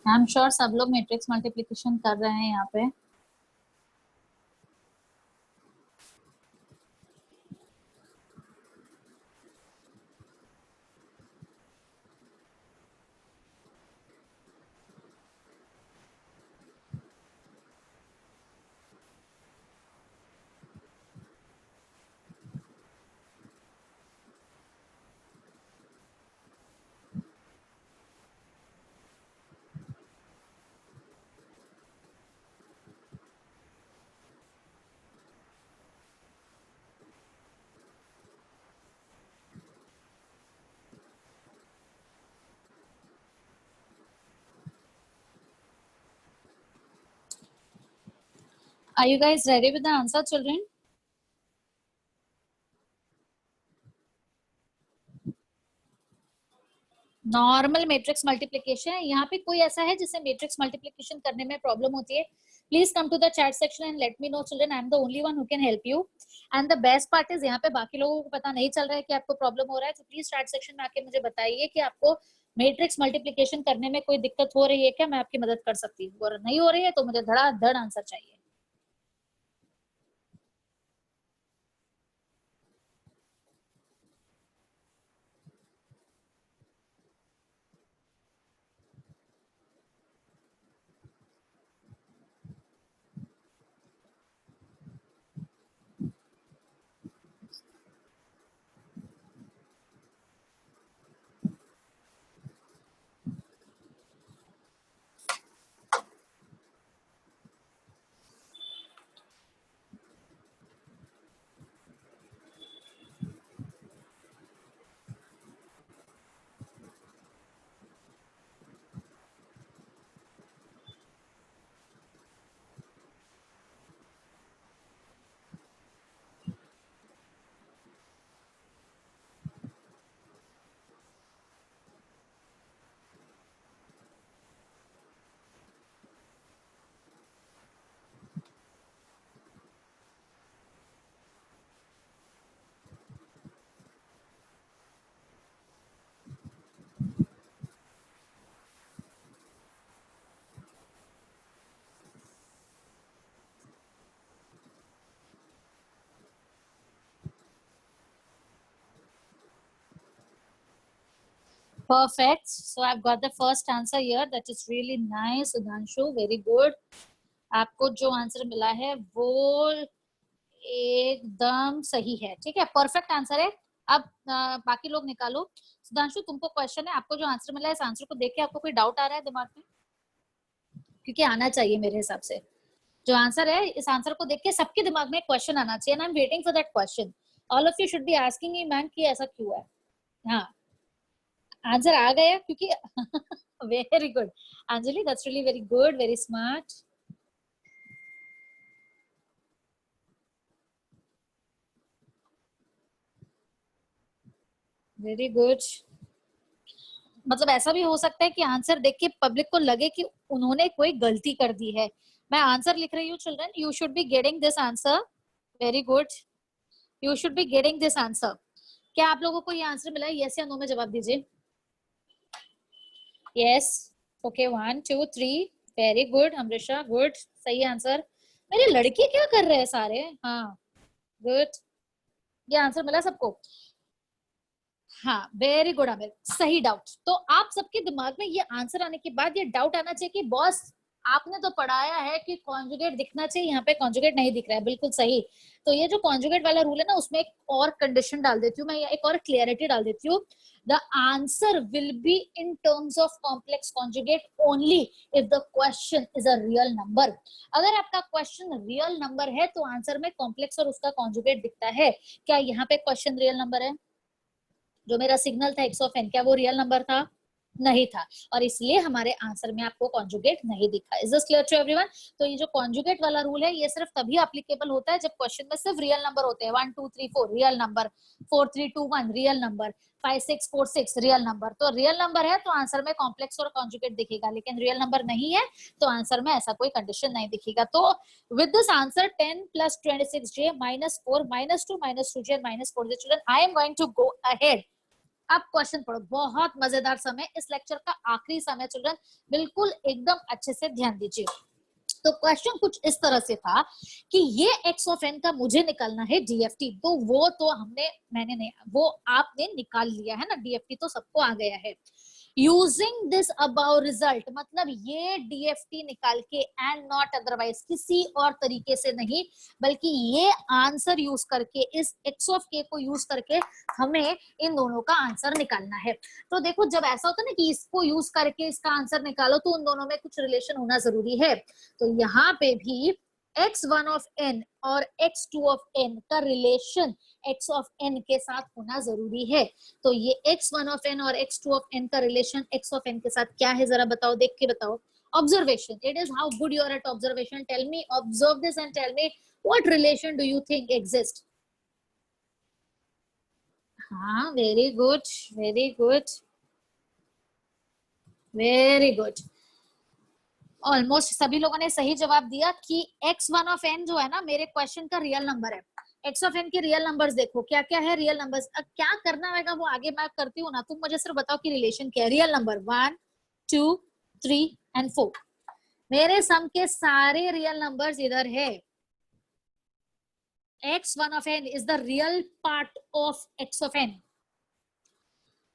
आई एम श्योर सब लोग मैट्रिक्स मल्टीप्लिकेशन कर रहे हैं यहाँ पे। Are you guys ready with the answer, children? Normal matrix multiplication है। यहाँ पे कोई ऐसा है जिसे मैट्रिक्स मल्टीप्लिकेशन करने में प्रॉब्लम होती है? Please come to the chat section and let me know children, I am the only one who can help you. And the best part is यहाँ पे बाकी लोगों को पता नहीं चल रहा है कि आपको प्रॉब्लम हो रहा है, तो प्लीज चैट सेक्शन में आके मुझे बताइए कि आपको मैट्रिक्स मल्टीप्लिकेशन करने में कोई दिक्कत हो रही है क्या, मैं आपकी मदद कर सकती हूँ। और नहीं हो रही है तो मुझे धड़ाधड़ आंसर चाहिए। Perfect. So I've got the first answer here. That is really nice, Sudhanshu. Very good. आपको जो आंसर मिला है वो एकदम सही है। ठीक है, परफेक्ट आंसर है। अब बाकी लोग निकालो। सुधांशु तुमको क्वेश्चन है, आपको जो आंसर मिला है इस आंसर को देख के आपको कोई डाउट आ रहा है दिमाग में? क्योंकि आना चाहिए मेरे हिसाब से। जो आंसर है इस आंसर को देख के सबके दिमाग में क्वेश्चन आना चाहिए। I am waiting for that question. All of you should be asking me ma'am कि ऐसा क्यों है। हाँ, आंसर आ गया क्योंकि very good Anjali, that's really very good, very smart. Very good. मतलब ऐसा भी हो सकता है कि आंसर देख के पब्लिक को लगे कि उन्होंने कोई गलती कर दी है। मैं आंसर लिख रही हूँ children, you should be getting this answer. Very good, you should be getting this answer. क्या आप लोगों को ये आंसर मिला है? यस या नो में जवाब दीजिए। Yes, okay, 1 2 3। Very good Amrisha, good, सही आंसर। मेरे लड़के क्या कर रहे हैं सारे? हाँ, गुड, ये आंसर मिला सबको। हाँ, वेरी गुड आमिर, सही डाउट। तो आप सबके दिमाग में ये आंसर आने के बाद ये डाउट आना चाहिए कि बॉस आपने तो पढ़ाया है कि कॉन्जुगेट दिखना चाहिए, यहाँ पे कॉन्जुगेट नहीं दिख रहा है। बिल्कुल सही। तो ये जो कॉन्जुगेट वाला रूल है ना, उसमें एक और कंडीशन डाल देती हूँ मैं, एक और क्लियरिटी डाल देती हूँ। The answer will be in terms of complex conjugate only if the question is a real number. अगर आपका क्वेश्चन रियल नंबर है तो आंसर में कॉम्प्लेक्स और उसका कॉन्जुगेट दिखता है। क्या यहाँ पे क्वेश्चन रियल नंबर है? जो मेरा सिग्नल था x ऑफ n, क्या वो रियल नंबर था? नहीं था, और इसलिए हमारे आंसर में आपको कॉन्जुगेट नहीं दिखा। Is this clear to everyone? तो ये जो कॉन्जुगेट वाला रूल है ये सिर्फ तभी एप्लीकेबल होता है जब क्वेश्चन में सिर्फ रियल नंबर होते हैं। 1 2 3 4 real number, 4 3 2 1 real number, 5 6 4 6 real number. तो रियल नंबर है तो आंसर में कॉम्प्लेक्स और कॉन्जुगेट दिखेगा, लेकिन रियल नंबर नहीं है तो आंसर में ऐसा कोई कंडीशन नहीं दिखेगा। तो with this answer 10 plus 26j minus 4 minus 2 minus 2j minus 4j, children, I am going to go ahead अब क्वेश्चन पढ़ो, बहुत मजेदार समय, इस लेक्चर का आखिरी समय चिल्ड्रन, बिल्कुल एकदम अच्छे से ध्यान दीजिए। तो क्वेश्चन कुछ इस तरह से था कि ये एक्स ऑफ एन का मुझे निकालना है डीएफटी, तो वो तो मैंने नहीं, वो आपने निकाल लिया है ना, डीएफटी तो सबको आ गया है। यूजिंग दिस अबाउ रिजल्ट, मतलब ये डीएफटी निकाल के, एंड नॉट अदरवाइज, किसी और तरीके से नहीं, बल्कि ये आंसर यूज करके, इस एक्स ऑफ के को यूज करके हमें इन दोनों का आंसर निकालना है। तो देखो, जब ऐसा होता है ना कि इसको यूज करके इसका आंसर निकालो, तो उन दोनों में कुछ रिलेशन होना जरूरी है। तो यहाँ पे भी x1 ऑफ n और x2 ऑफ n का रिलेशन x ऑफ n के साथ होना जरूरी है। तो ये x1 ऑफ n और x2 ऑफ n का रिलेशन x ऑफ n के साथ क्या है, जरा बताओ, देख के बताओ। Observation, it is how good you are at observation. Tell me, observe this and tell me what relation do you think exists. हाँ, very good, very good, very good. Almost सभी लोगों ने सही जवाब दिया कि x1 ऑफ n जो है ना, मेरे क्वेश्चन का रियल नंबर है। x ऑफ n के रियल नंबर्स देखो, क्या क्या है रियल नंबर्स। अब क्या करना होगा वो आगे मैं करती हूँ ना, तुम मुझे सिर्फ बताओ कि रिलेशन क्या है। रियल नंबर 1, 2, 3 एंड 4, मेरे सम के सारे रियल नंबर्स इधर है। x1 of n is the real part of x of n।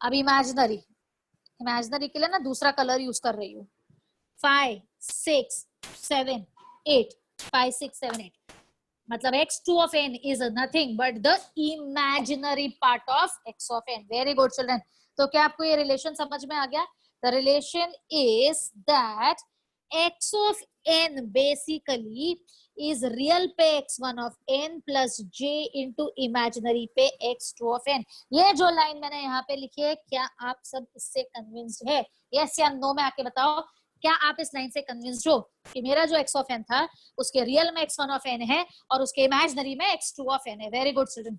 अब इमेजिनरी के लिए ना दूसरा कलर यूज कर रही हूँ। 5, 6, 7, 8, 5, 6, 7, 8, मतलब x2 of n is nothing but the imaginary part of x of n. Very good children. तो क्या आपको ये रिलेशन समझ में आ गया? The relation is that x of n basically is real पे x1 of n plus j into imaginary पे x2 of n। ये जो लाइन मैंने यहाँ पे लिखी है, क्या आप सब इससे कन्विंस्ड है? यस या नो में आके बताओ, क्या आप इस लाइन से कन्विंस्ड हो कि मेरा जो x ऑफ n था उसके रियल में x1 ऑफ n है और उसके इमेजिनरी में x2 ऑफ n है। Very good children.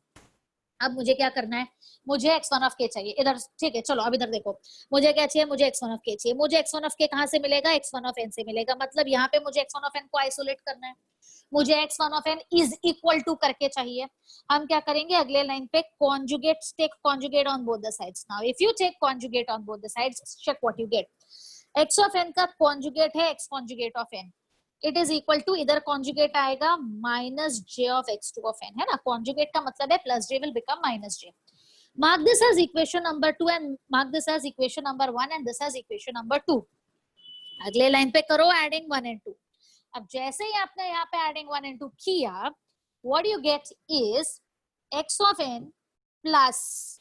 अब मुझे क्या करना है, मुझे x1 ऑफ k चाहिए इधर, ठीक है। चलो अब इधर देखो, मुझे क्या चाहिए, मुझे x1 ऑफ k चाहिए। मुझे x1 ऑफ k कहां से मिलेगा, x1 ऑफ n से मिलेगा। मतलब यहाँ पे मुझे x1 ऑफ n को आइसोलेट करना है, मुझे x1 of n is equal to करके चाहिए। हम क्या करेंगे, अगले लाइन पे conjugate, take conjugate on both the sides. Now if you take conjugate on both the sides, check what you get. x of n का कॉन्जुगेट है x conjugate of n, it is equal to, इधर conjugate आएगा minus j of x2 of n, है ना। Conjugate का मतलब है plus j will become minus j। Mark this as equation number 2 and mark this as equation number 1 and this as equation number 2। अगले line पे करो adding 1 and 2। अब जैसे ही आपने यहाँ पे एडिंग 1 एंड 2 किया, what you gate is x of n plus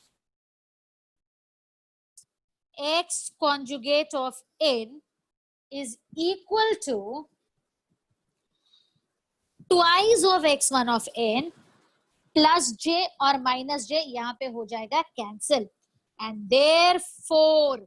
x conjugate of n is equal to twice of x1 of n plus j और माइनस j यहाँ पे हो जाएगा cancel, and therefore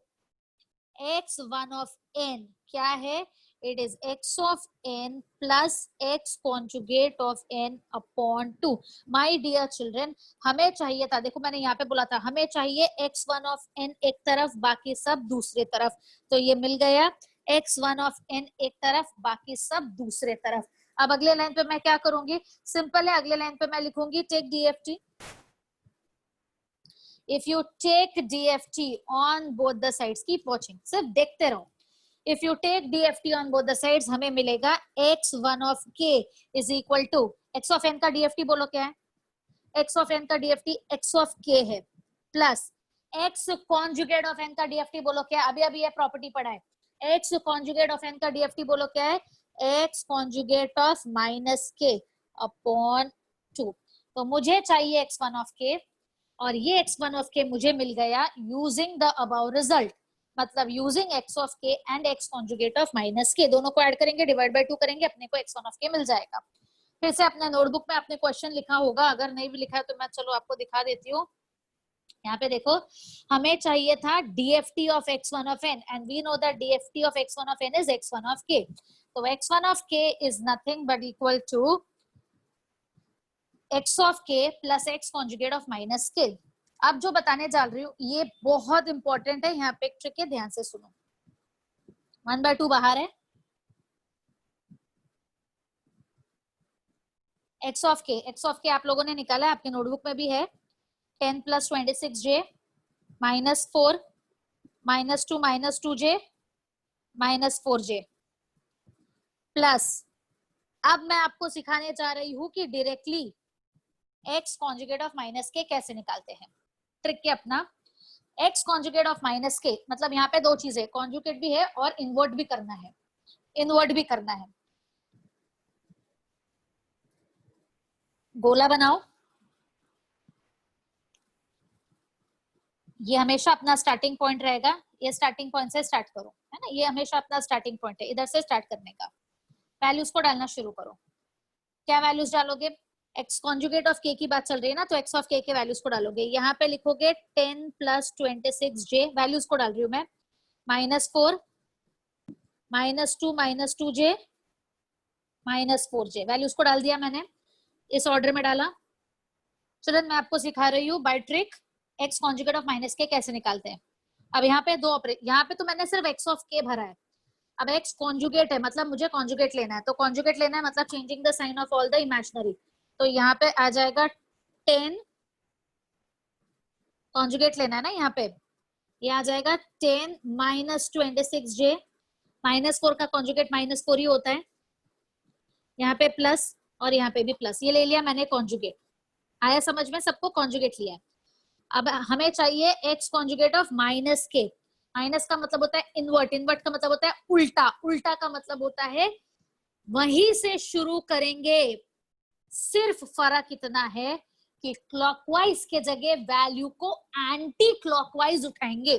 x1 of n क्या है, it is x of n plus x conjugate of n upon 2। My dear children, हमें चाहिए था, देखो मैंने यहाँ पे बोला था हमें चाहिए x1 of n एक तरफ बाकी सब दूसरे तरफ, तो ये मिल गया x1 of n एक तरफ बाकी सब दूसरे तरफ। अब अगले लाइन पे मैं क्या करूंगी, सिंपल है, अगले लाइन पे मैं लिखूंगी take DFT. If you take DFT on both the sides, keep watching, सिर्फ देखते रहो। If you take DFT on both the sides, हमें मिलेगा x1 of k is equal to, x of n का डीएफटी बोलो क्या है, x ऑफ n का डीएफटी x ऑफ k है, plus x conjugate of n का डीएफटी बोलो क्या है, अभी अभी ये प्रॉपर्टी पढ़ा है, x कॉन्जुगेट ऑफ n का डीएफटी बोलो क्या है, x conjugate of minus k upon 2। तो मुझे चाहिए x1 ऑफ k और ये x1 ऑफ k मुझे मिल गया यूजिंग द अबाउ रिजल्ट, मतलब using x of k and x conjugate of minus k, दोनों को ऐड करेंगे, डिवाइड बाय 2 करेंगे, अपने को x1 ऑफ k मिल जाएगा। फिर से अपने नोटबुक में आपने क्वेश्चन लिखा होगा, अगर नहीं भी लिखा है तो मैं चलो आपको दिखा देती हूँ। यहाँ पे देखो, हमें चाहिए था DFT of x1 of n and we know that DFT of x1 of n is x1 of k। तो x1 of k is nothing but equal to x of k plus x conjugate of minus k। अब जो बताने जा रही हूँ ये बहुत important है, यहाँ पे एक ट्रिक है, ध्यान से सुनो। 1/2 बाहर है, x ऑफ k आप लोगों ने निकाला है, आपके नोटबुक में भी है, 10 प्लस 26j -4 -2 -4j प्लस, अब मैं आपको सिखाने जा रही हूं कि directly x conjugate of minus k कैसे निकालते हैं। ट्रिक के अपना x कॉन्जुगेट ऑफ माइनस के मतलब यहाँ पे दो चीजें, कॉन्जुगेट भी है और इनवर्ट भी करना है, इनवर्ट भी करना है। गोला बनाओ, ये हमेशा अपना स्टार्टिंग पॉइंट रहेगा, ये स्टार्टिंग पॉइंट से स्टार्ट करो, है ना, ये हमेशा अपना स्टार्टिंग पॉइंट है, इधर से स्टार्ट करने का। वैल्यूज को डालना शुरू करो। क्या वैल्यूज डालोगे? x कॉन्जुगेट ऑफ k की बात चल रही है ना, तो x ऑफ k के वैल्यूज को डालोगे। यहाँ पे लिखोगे 10 + 26j, वैल्यूज को डाल रही हूँ मैं, -4 -2 -2j -4j, वैल्यूज को डाल दिया मैंने, इस ऑर्डर में डाला। चलो मैं आपको सिखा रही हूँ by trick x conjugate of minus k कैसे निकालते हैं। अब यहाँ पे दो यहाँ पे तो मैंने सिर्फ x ऑफ k भरा है, अब x कॉन्जुगेट है मतलब मुझे कॉन्जुगेट लेना है, तो कॉन्जुगेट लेना है मतलब changing the sign of all the imaginary, तो यहाँ पे आ जाएगा 10, कॉन्जुगेट लेना है ना यहाँ पे, ये आ जाएगा 10 -26j, -4 का कॉन्जुगेट -4 ही होता है, यहाँ पे प्लस और यहाँ पे भी प्लस, ये ले लिया मैंने कॉन्जुगेट। आया समझ में सबको? कॉन्जुगेट लिया है। अब हमें चाहिए x कॉन्जुगेट ऑफ माइनस के। माइनस का मतलब होता है इनवर्ट, इनवर्ट का मतलब होता है उल्टा, उल्टा का मतलब होता है वहीं से शुरू करेंगे, सिर्फ फर्क इतना है कि क्लॉकवाइज के जगह वैल्यू को एंटी क्लॉकवाइज उठाएंगे।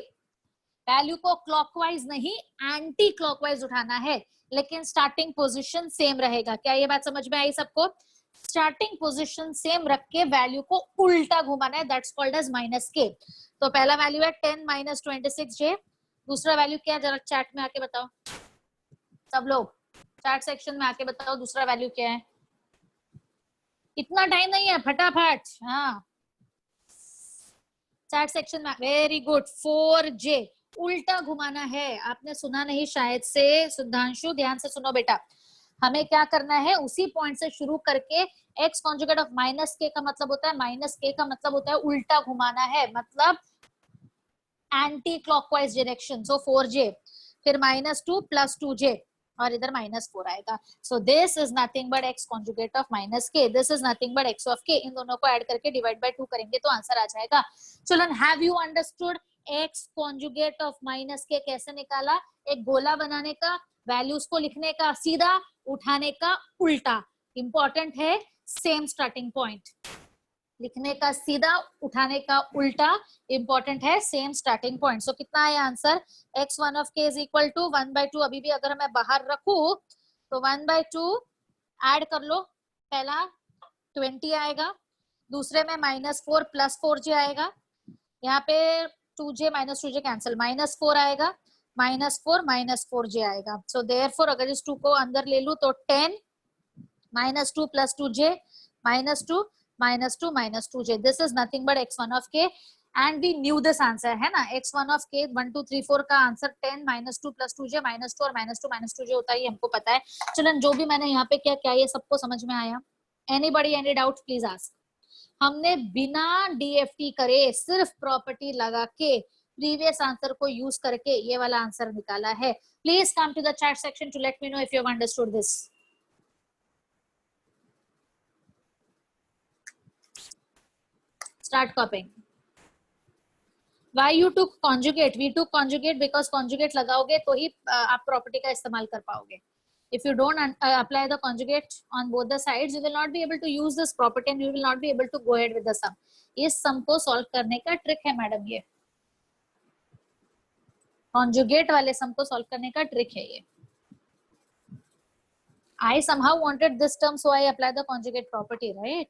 वैल्यू को क्लॉकवाइज नहीं एंटी क्लॉकवाइज उठाना है, लेकिन स्टार्टिंग पोजीशन सेम रहेगा। क्या ये बात समझ में आई सबको? स्टार्टिंग पोजीशन सेम रख के वैल्यू को उल्टा घुमाना है, दैट्स कॉल्ड एज माइनस के। तो पहला वैल्यू है 10 -26j, दूसरा वैल्यू क्या है जरा चैट में आके बताओ, सब लोग चैट सेक्शन में आके बताओ दूसरा वैल्यू क्या है। इतना टाइम नहीं है, फटाफट, हाँ चैट सेक्शन में। वेरी गुड, 4j उल्टा घुमाना है। आपने सुना नहीं शायद से, सुधांशु ध्यान से सुनो बेटा, हमें क्या करना है, उसी पॉइंट से शुरू करके x कॉन्जुगेट ऑफ माइनस के का मतलब होता है, माइनस के का मतलब होता है उल्टा घुमाना है, मतलब एंटी क्लॉकवाइज डायरेक्शन। सो 4j, फिर -2 + 2j और इधर -4 आएगा। So this is nothing but x conjugate of minus के, this is nothing but x of k। इन दोनों को ऐड करके डिवाइड बाय 2 करेंगे तो आंसर आ जाएगा। Children have you understood x conjugate of minus k कैसे निकाला? एक गोला बनाने का, वैल्यूज को लिखने का सीधा, उठाने का उल्टा। इंपॉर्टेंट है सेम स्टार्टिंग पॉइंट, लिखने का सीधा, उठाने का उल्टा, इंपॉर्टेंट है सेम स्टार्टिंग पॉइंट। सो कितना है answer? x1 of k is equal to 1/2। अभी भी अगर मैं बाहर रखू तो 1/2 ऐड कर लो, पहला 20 आएगा, दूसरे में -4 + 4j आएगा, यहाँ पे 2j -2j कैंसिल, -4 आएगा, -4 -4j आएगा। सो देयरफॉर अगर इस 2 को अंदर ले लू तो 10 -2 + 2j -2 -2 -2j, this is nothing but x1 of k and we knew this answer, है ना। x1 of k 1 2 3 4 का आंसर 10 -2 + 2j -2 और -2 -2j होता है, ये हमको पता है। चलन जो भी मैंने यहाँ पे क्या क्या ये सबको समझ में आया? Anybody any doubt please ask. हमने बिना डीएफटी करे सिर्फ प्रॉपर्टी लगा के प्रीवियस आंसर को यूज करके ये वाला आंसर निकाला है। Please come to the chat section to let me know if you have understood this. Start copying. Why you took conjugate? We took conjugate because conjugate लगाओगे तो ही आप property का इस्तेमाल कर पाओगे. If you don't apply the conjugate on both the sides, you will not be able to use this property and you will not be able to go ahead with the sum. इस sum को solve करने का trick है madam, ये conjugate वाले sum को solve करने का trick है ये. I somehow wanted this term, so I apply the conjugate property, right?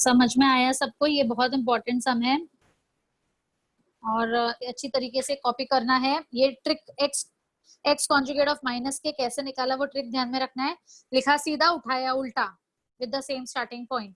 समझ में आया सबको? ये बहुत इंपॉर्टेंट सम है और अच्छी तरीके से कॉपी करना है। ये trick x conjugate of minus k कैसे निकाला वो ट्रिक ध्यान में रखना है। लिखा सीधा, उठाया उल्टा with the same starting point.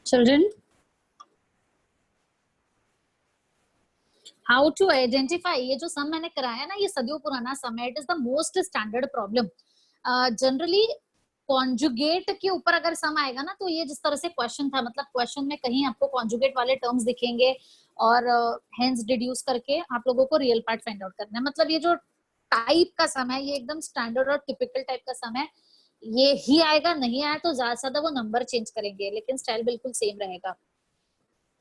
Children, how to identify, ये जो सम मैंने कराया ना, ये सदियों पुराना सम है। It is the most standard problem. Generally conjugate के ऊपर अगर सम आएगा ना, तो ये जिस तरह से क्वेश्चन था, मतलब क्वेश्चन में कहीं आपको कॉन्जुगेट वाले टर्म्स दिखेंगे और हेंस डिड्यूस करके आप लोगों को रियल पार्ट फाइंड आउट करना है। मतलब ये जो टाइप का सम है, ये एकदम स्टैंडर्ड और टिपिकल टाइप का सम है। ये ही आएगा, नहीं आया तो ज्यादा से ज्यादा वो नंबर चेंज करेंगे, लेकिन स्टाइल बिल्कुल सेम रहेगा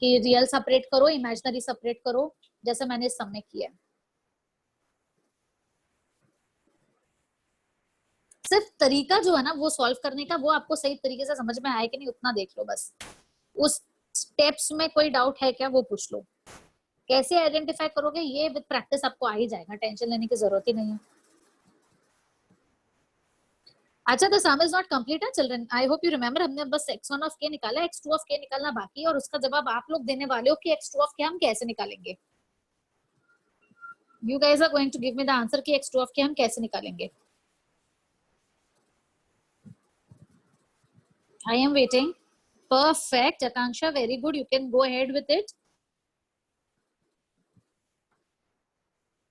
कि रियल सेपरेट करो, इमेजिनरी सेपरेट करो, जैसे मैंने इस सम में किया। सिर्फ तरीका जो है ना वो सॉल्व करने का, वो आपको सही तरीके से समझ में आया कि नहीं उतना देख लो बस। उस स्टेप्स में कोई डाउट है क्या वो पूछ लो। कैसे आइडेंटिफाई करोगे ये विद प्रैक्टिस आपको आ ही जाएगा, टेंशन लेने की जरूरत ही नहीं है। अच्छा, the sum is not complete है children. I hope you remember, हमने बस x1 ऑफ k निकाला, x2 ऑफ k निकालना बाकी है, और उसका जवाब आप लोग देने वाले हो कि x2 ऑफ k हम कैसे निकालेंगे। You guys are going to give me the answer कि x2 ऑफ k हम कैसे निकालेंगे। I am waiting. Perfect, Akansha. Very good. You can go ahead with it.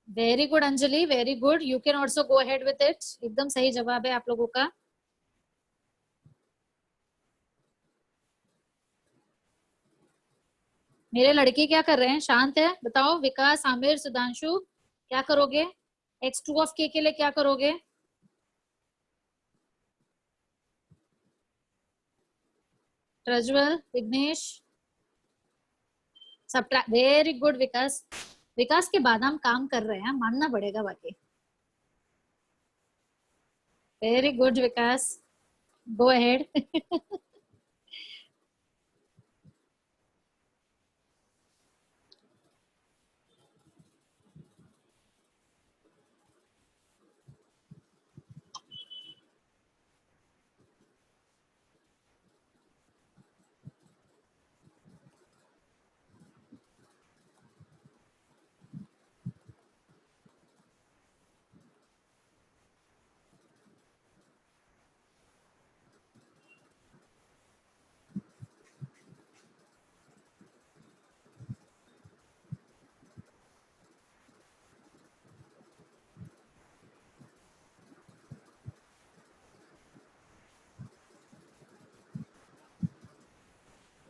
Very good, Anjali. Very good. You can also go ahead with it. एकदम सही जवाब है आप लोगों का। मेरे लड़के क्या कर रहे हैं? शांत है? बताओ विकास, आमिर, सुधांशु, क्या करोगे? x2 ऑफ k के लिए क्या करोगे? Prajwal, Vighnesh, subtract. Very good Vikas. Vikas के बाद हम काम कर रहे हैं, मानना पड़ेगा बाकी। Very good Vikas, go ahead.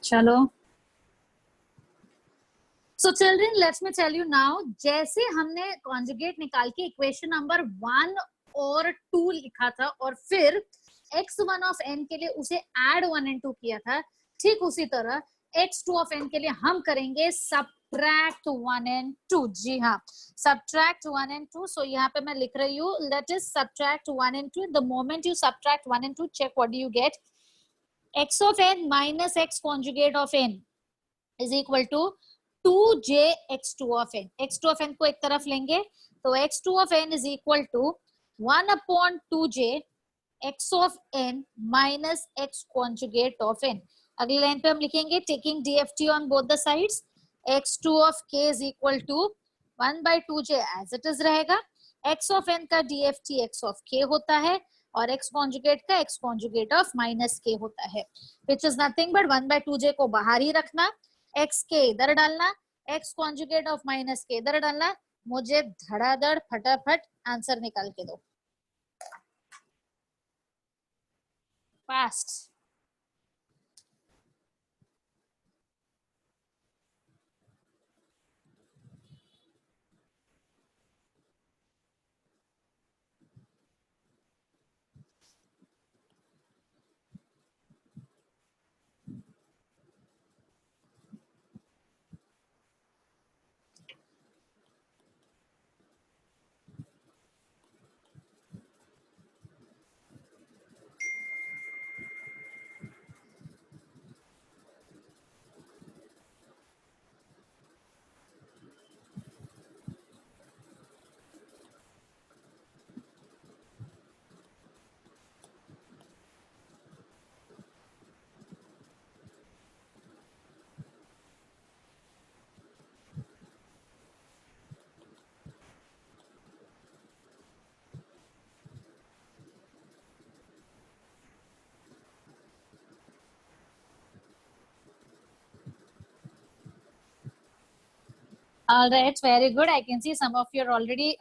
चलो, so children let's me tell you now, जैसे हमने कॉन्जुगेट निकाल के इक्वेशन नंबर 1 और 2 लिखा था और फिर x1 ऑफ n के लिए उसे ऐड 1 एंड 2 किया था, ठीक उसी तरह x2 ऑफ n के लिए हम करेंगे subtract 1 and 2। जी हाँ, subtract 1 and 2। सो यहाँ पे मैं लिख रही हूँ, let us subtract 1 and 2। the moment you subtract 1 and 2, check what do you get। x of n minus x conjugate of n is equal to 2j x2 of n। x2 of n को एक तरफ लेंगे तो x2 of n is equal to 1 upon 2j x of n minus x conjugate of n। अगली line पे हम लिखेंगे taking DFT on both the sides, x2 of k is equal to 1/2j as it is रहेगा। x of n का DFT x of k होता है और x conjugate का x conjugate of minus k होता है, which is nothing but 1/2j को बाहर ही रखना, x के इधर डालना, x कॉन्जुगेट ऑफ माइनस के इधर डालना। मुझे धड़ाधड़ फटाफट आंसर निकाल के दो, fast. All right, very good. I can see some of you are already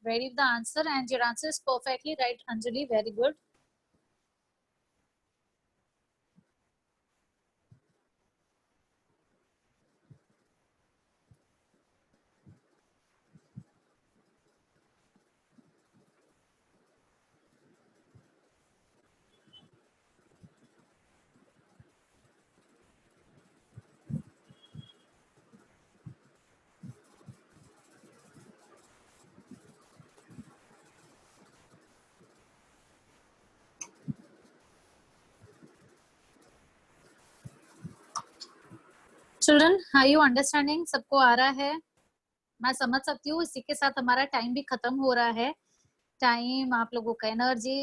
ready with the answer, and your answer is perfectly right, Anjali. Very good. Children, are you understanding? सबको आ रहा है? मैं समझ सकती हूँ। इसी के साथ हमारा टाइम भी खत्म हो रहा है। टाइम, आप लोगों का एनर्जी।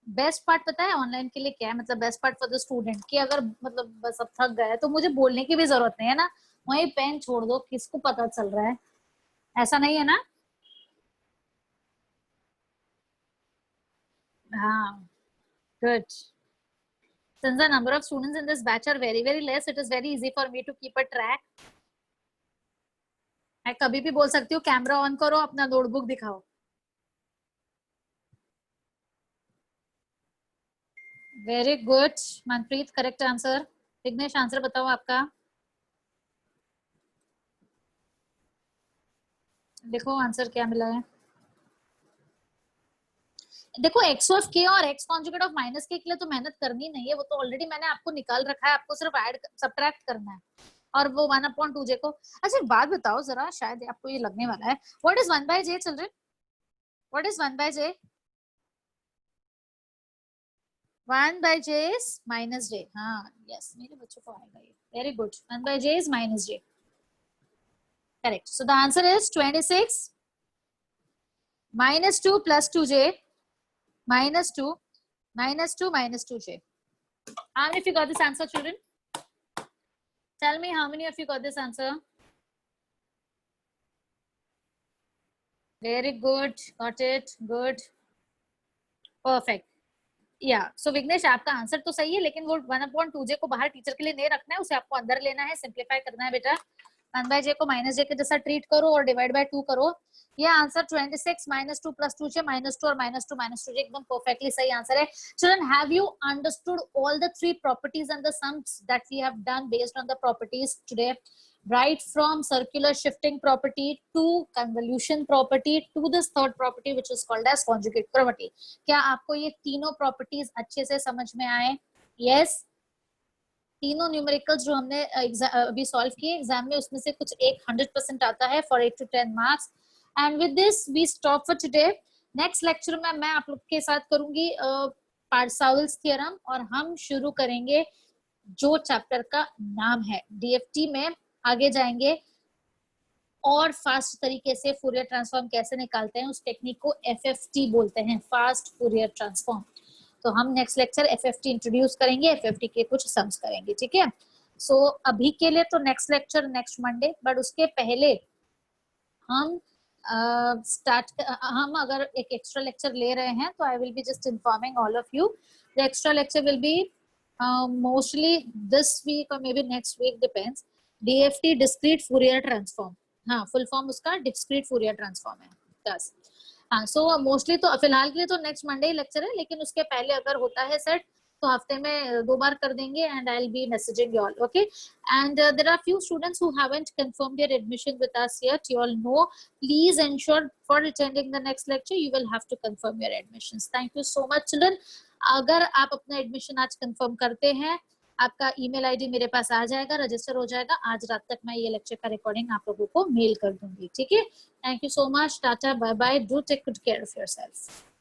बेस्ट पार्ट पता है ऑनलाइन के लिए क्या है? मतलब best part for the student कि अगर मतलब बस अब थक गए तो मुझे बोलने की भी जरूरत नहीं है ना, वही पेन छोड़ दो, किसको पता चल रहा है? ऐसा नहीं है ना? हाँ, good. Since the number of students in this batch are very less, it is very easy for me to keep a track. मैं कभी भी बोल सकती हूँ कैमरा ऑन करो, अपना नोटबुक दिखाओ। Very good Manpreet, correct answer. Vighnesh, answer बताओ आपका। देखो आंसर क्या मिला है। देखो x ऑफ k और x कॉन्जुगेट ऑफ माइनस के लिए तो मेहनत करनी नहीं है, वो तो ऑलरेडी मैंने आपको निकाल रखा है, आपको सिर्फ ऐड सब्ट्रैक्ट करना है। और वो 1/2j को। अच्छा एक बात बताओ जरा, शायद आपको ये लगने वाला है, what is 1/j children? What is 1/j? 1/j is minus j। हाँ यस, मेरे बच्चों को आएगा ये। Very good, 1/j is minus j। Correct. So the answer is 26 minus 2 plus 2j minus 2 minus 2 minus 2j। How many of you got this answer, children? Tell me how many of you got this answer? Very good, got it, good, perfect। या सो विघ्नेश, आपका answer तो सही है, लेकिन वो 1/2j को बाहर teacher के लिए नहीं रखना है, उसे आपको अंदर लेना है, सिंप्लीफाई करना है बेटा। 1/j को माइनस जे के जैसा ट्रीट करो और डिवाइड बाय 2 करो। ये answer 26 minus 2 plus 2j minus 2 और minus 2 minus 2j एकदम परफेक्टली सही आंसर है। Children, have you understood all the three properties and the sums that we have done based on the properties today? Right from circular shifting property to convolution property to this third property which is called as conjugate property। क्या आपको ये तीनों properties अच्छे से समझ में आए? Yes. तीनों न्यूमेरिकल्स जो हमने अभी सॉल्व किए एग्जाम में, उसमें से कुछ एक 100% आता है for 8 to 10 marks. And with this we stop for today. Next lecture में मैं आप लोग के साथ करूंगी पार्सेवल्स थ्योरम, और हम शुरू करेंगे जो चैप्टर का नाम है डीएफटी में आगे जाएंगे, और फास्ट तरीके से फूरियर ट्रांसफॉर्म कैसे निकालते हैं, उस टेक्निक को एफएफटी बोलते हैं, फास्ट फूरियर ट्रांसफॉर्म। तो हम नेक्स्ट लेक्चर एफएफटी इंट्रोड्यूस करेंगे, एफएफटी के कुछ सम्स करेंगे, ठीक है। सो अभी के लिए तो next lecture next Monday, but उसके पहले हम हम अगर एक एक्स्ट्रा लेक्चर ले रहे हैं तो I will be just informing all of you the extra lecture will be mostly this week और maybe next week, depends. DFT discrete Fourier transform, हाँ फुल फॉर्म उसका डिस्क्रीट फूरियर ट्रांसफॉर्म है 10। हाँ so mostly तो फिलहाल के लिए तो नेक्स्ट मंडे ही लेक्चर है, लेकिन उसके पहले अगर होता है सेट तो हफ्ते में 2 बार कर देंगे and I will be messaging you all, okay. And there are few students who haven't confirmed their admission with us yet. You all know, please ensure for attending the next lecture you will have to confirm your admissions. Thank you so much children. अगर आप अपना admission आज confirm करते हैं, आपका email ID मेरे पास आ जाएगा, register हो जाएगा। आज रात तक मैं ये लेक्चर का रिकॉर्डिंग आप लोगों को मेल कर दूंगी, ठीक है। Thank you so much, tata, bye bye, do take good care of yourself.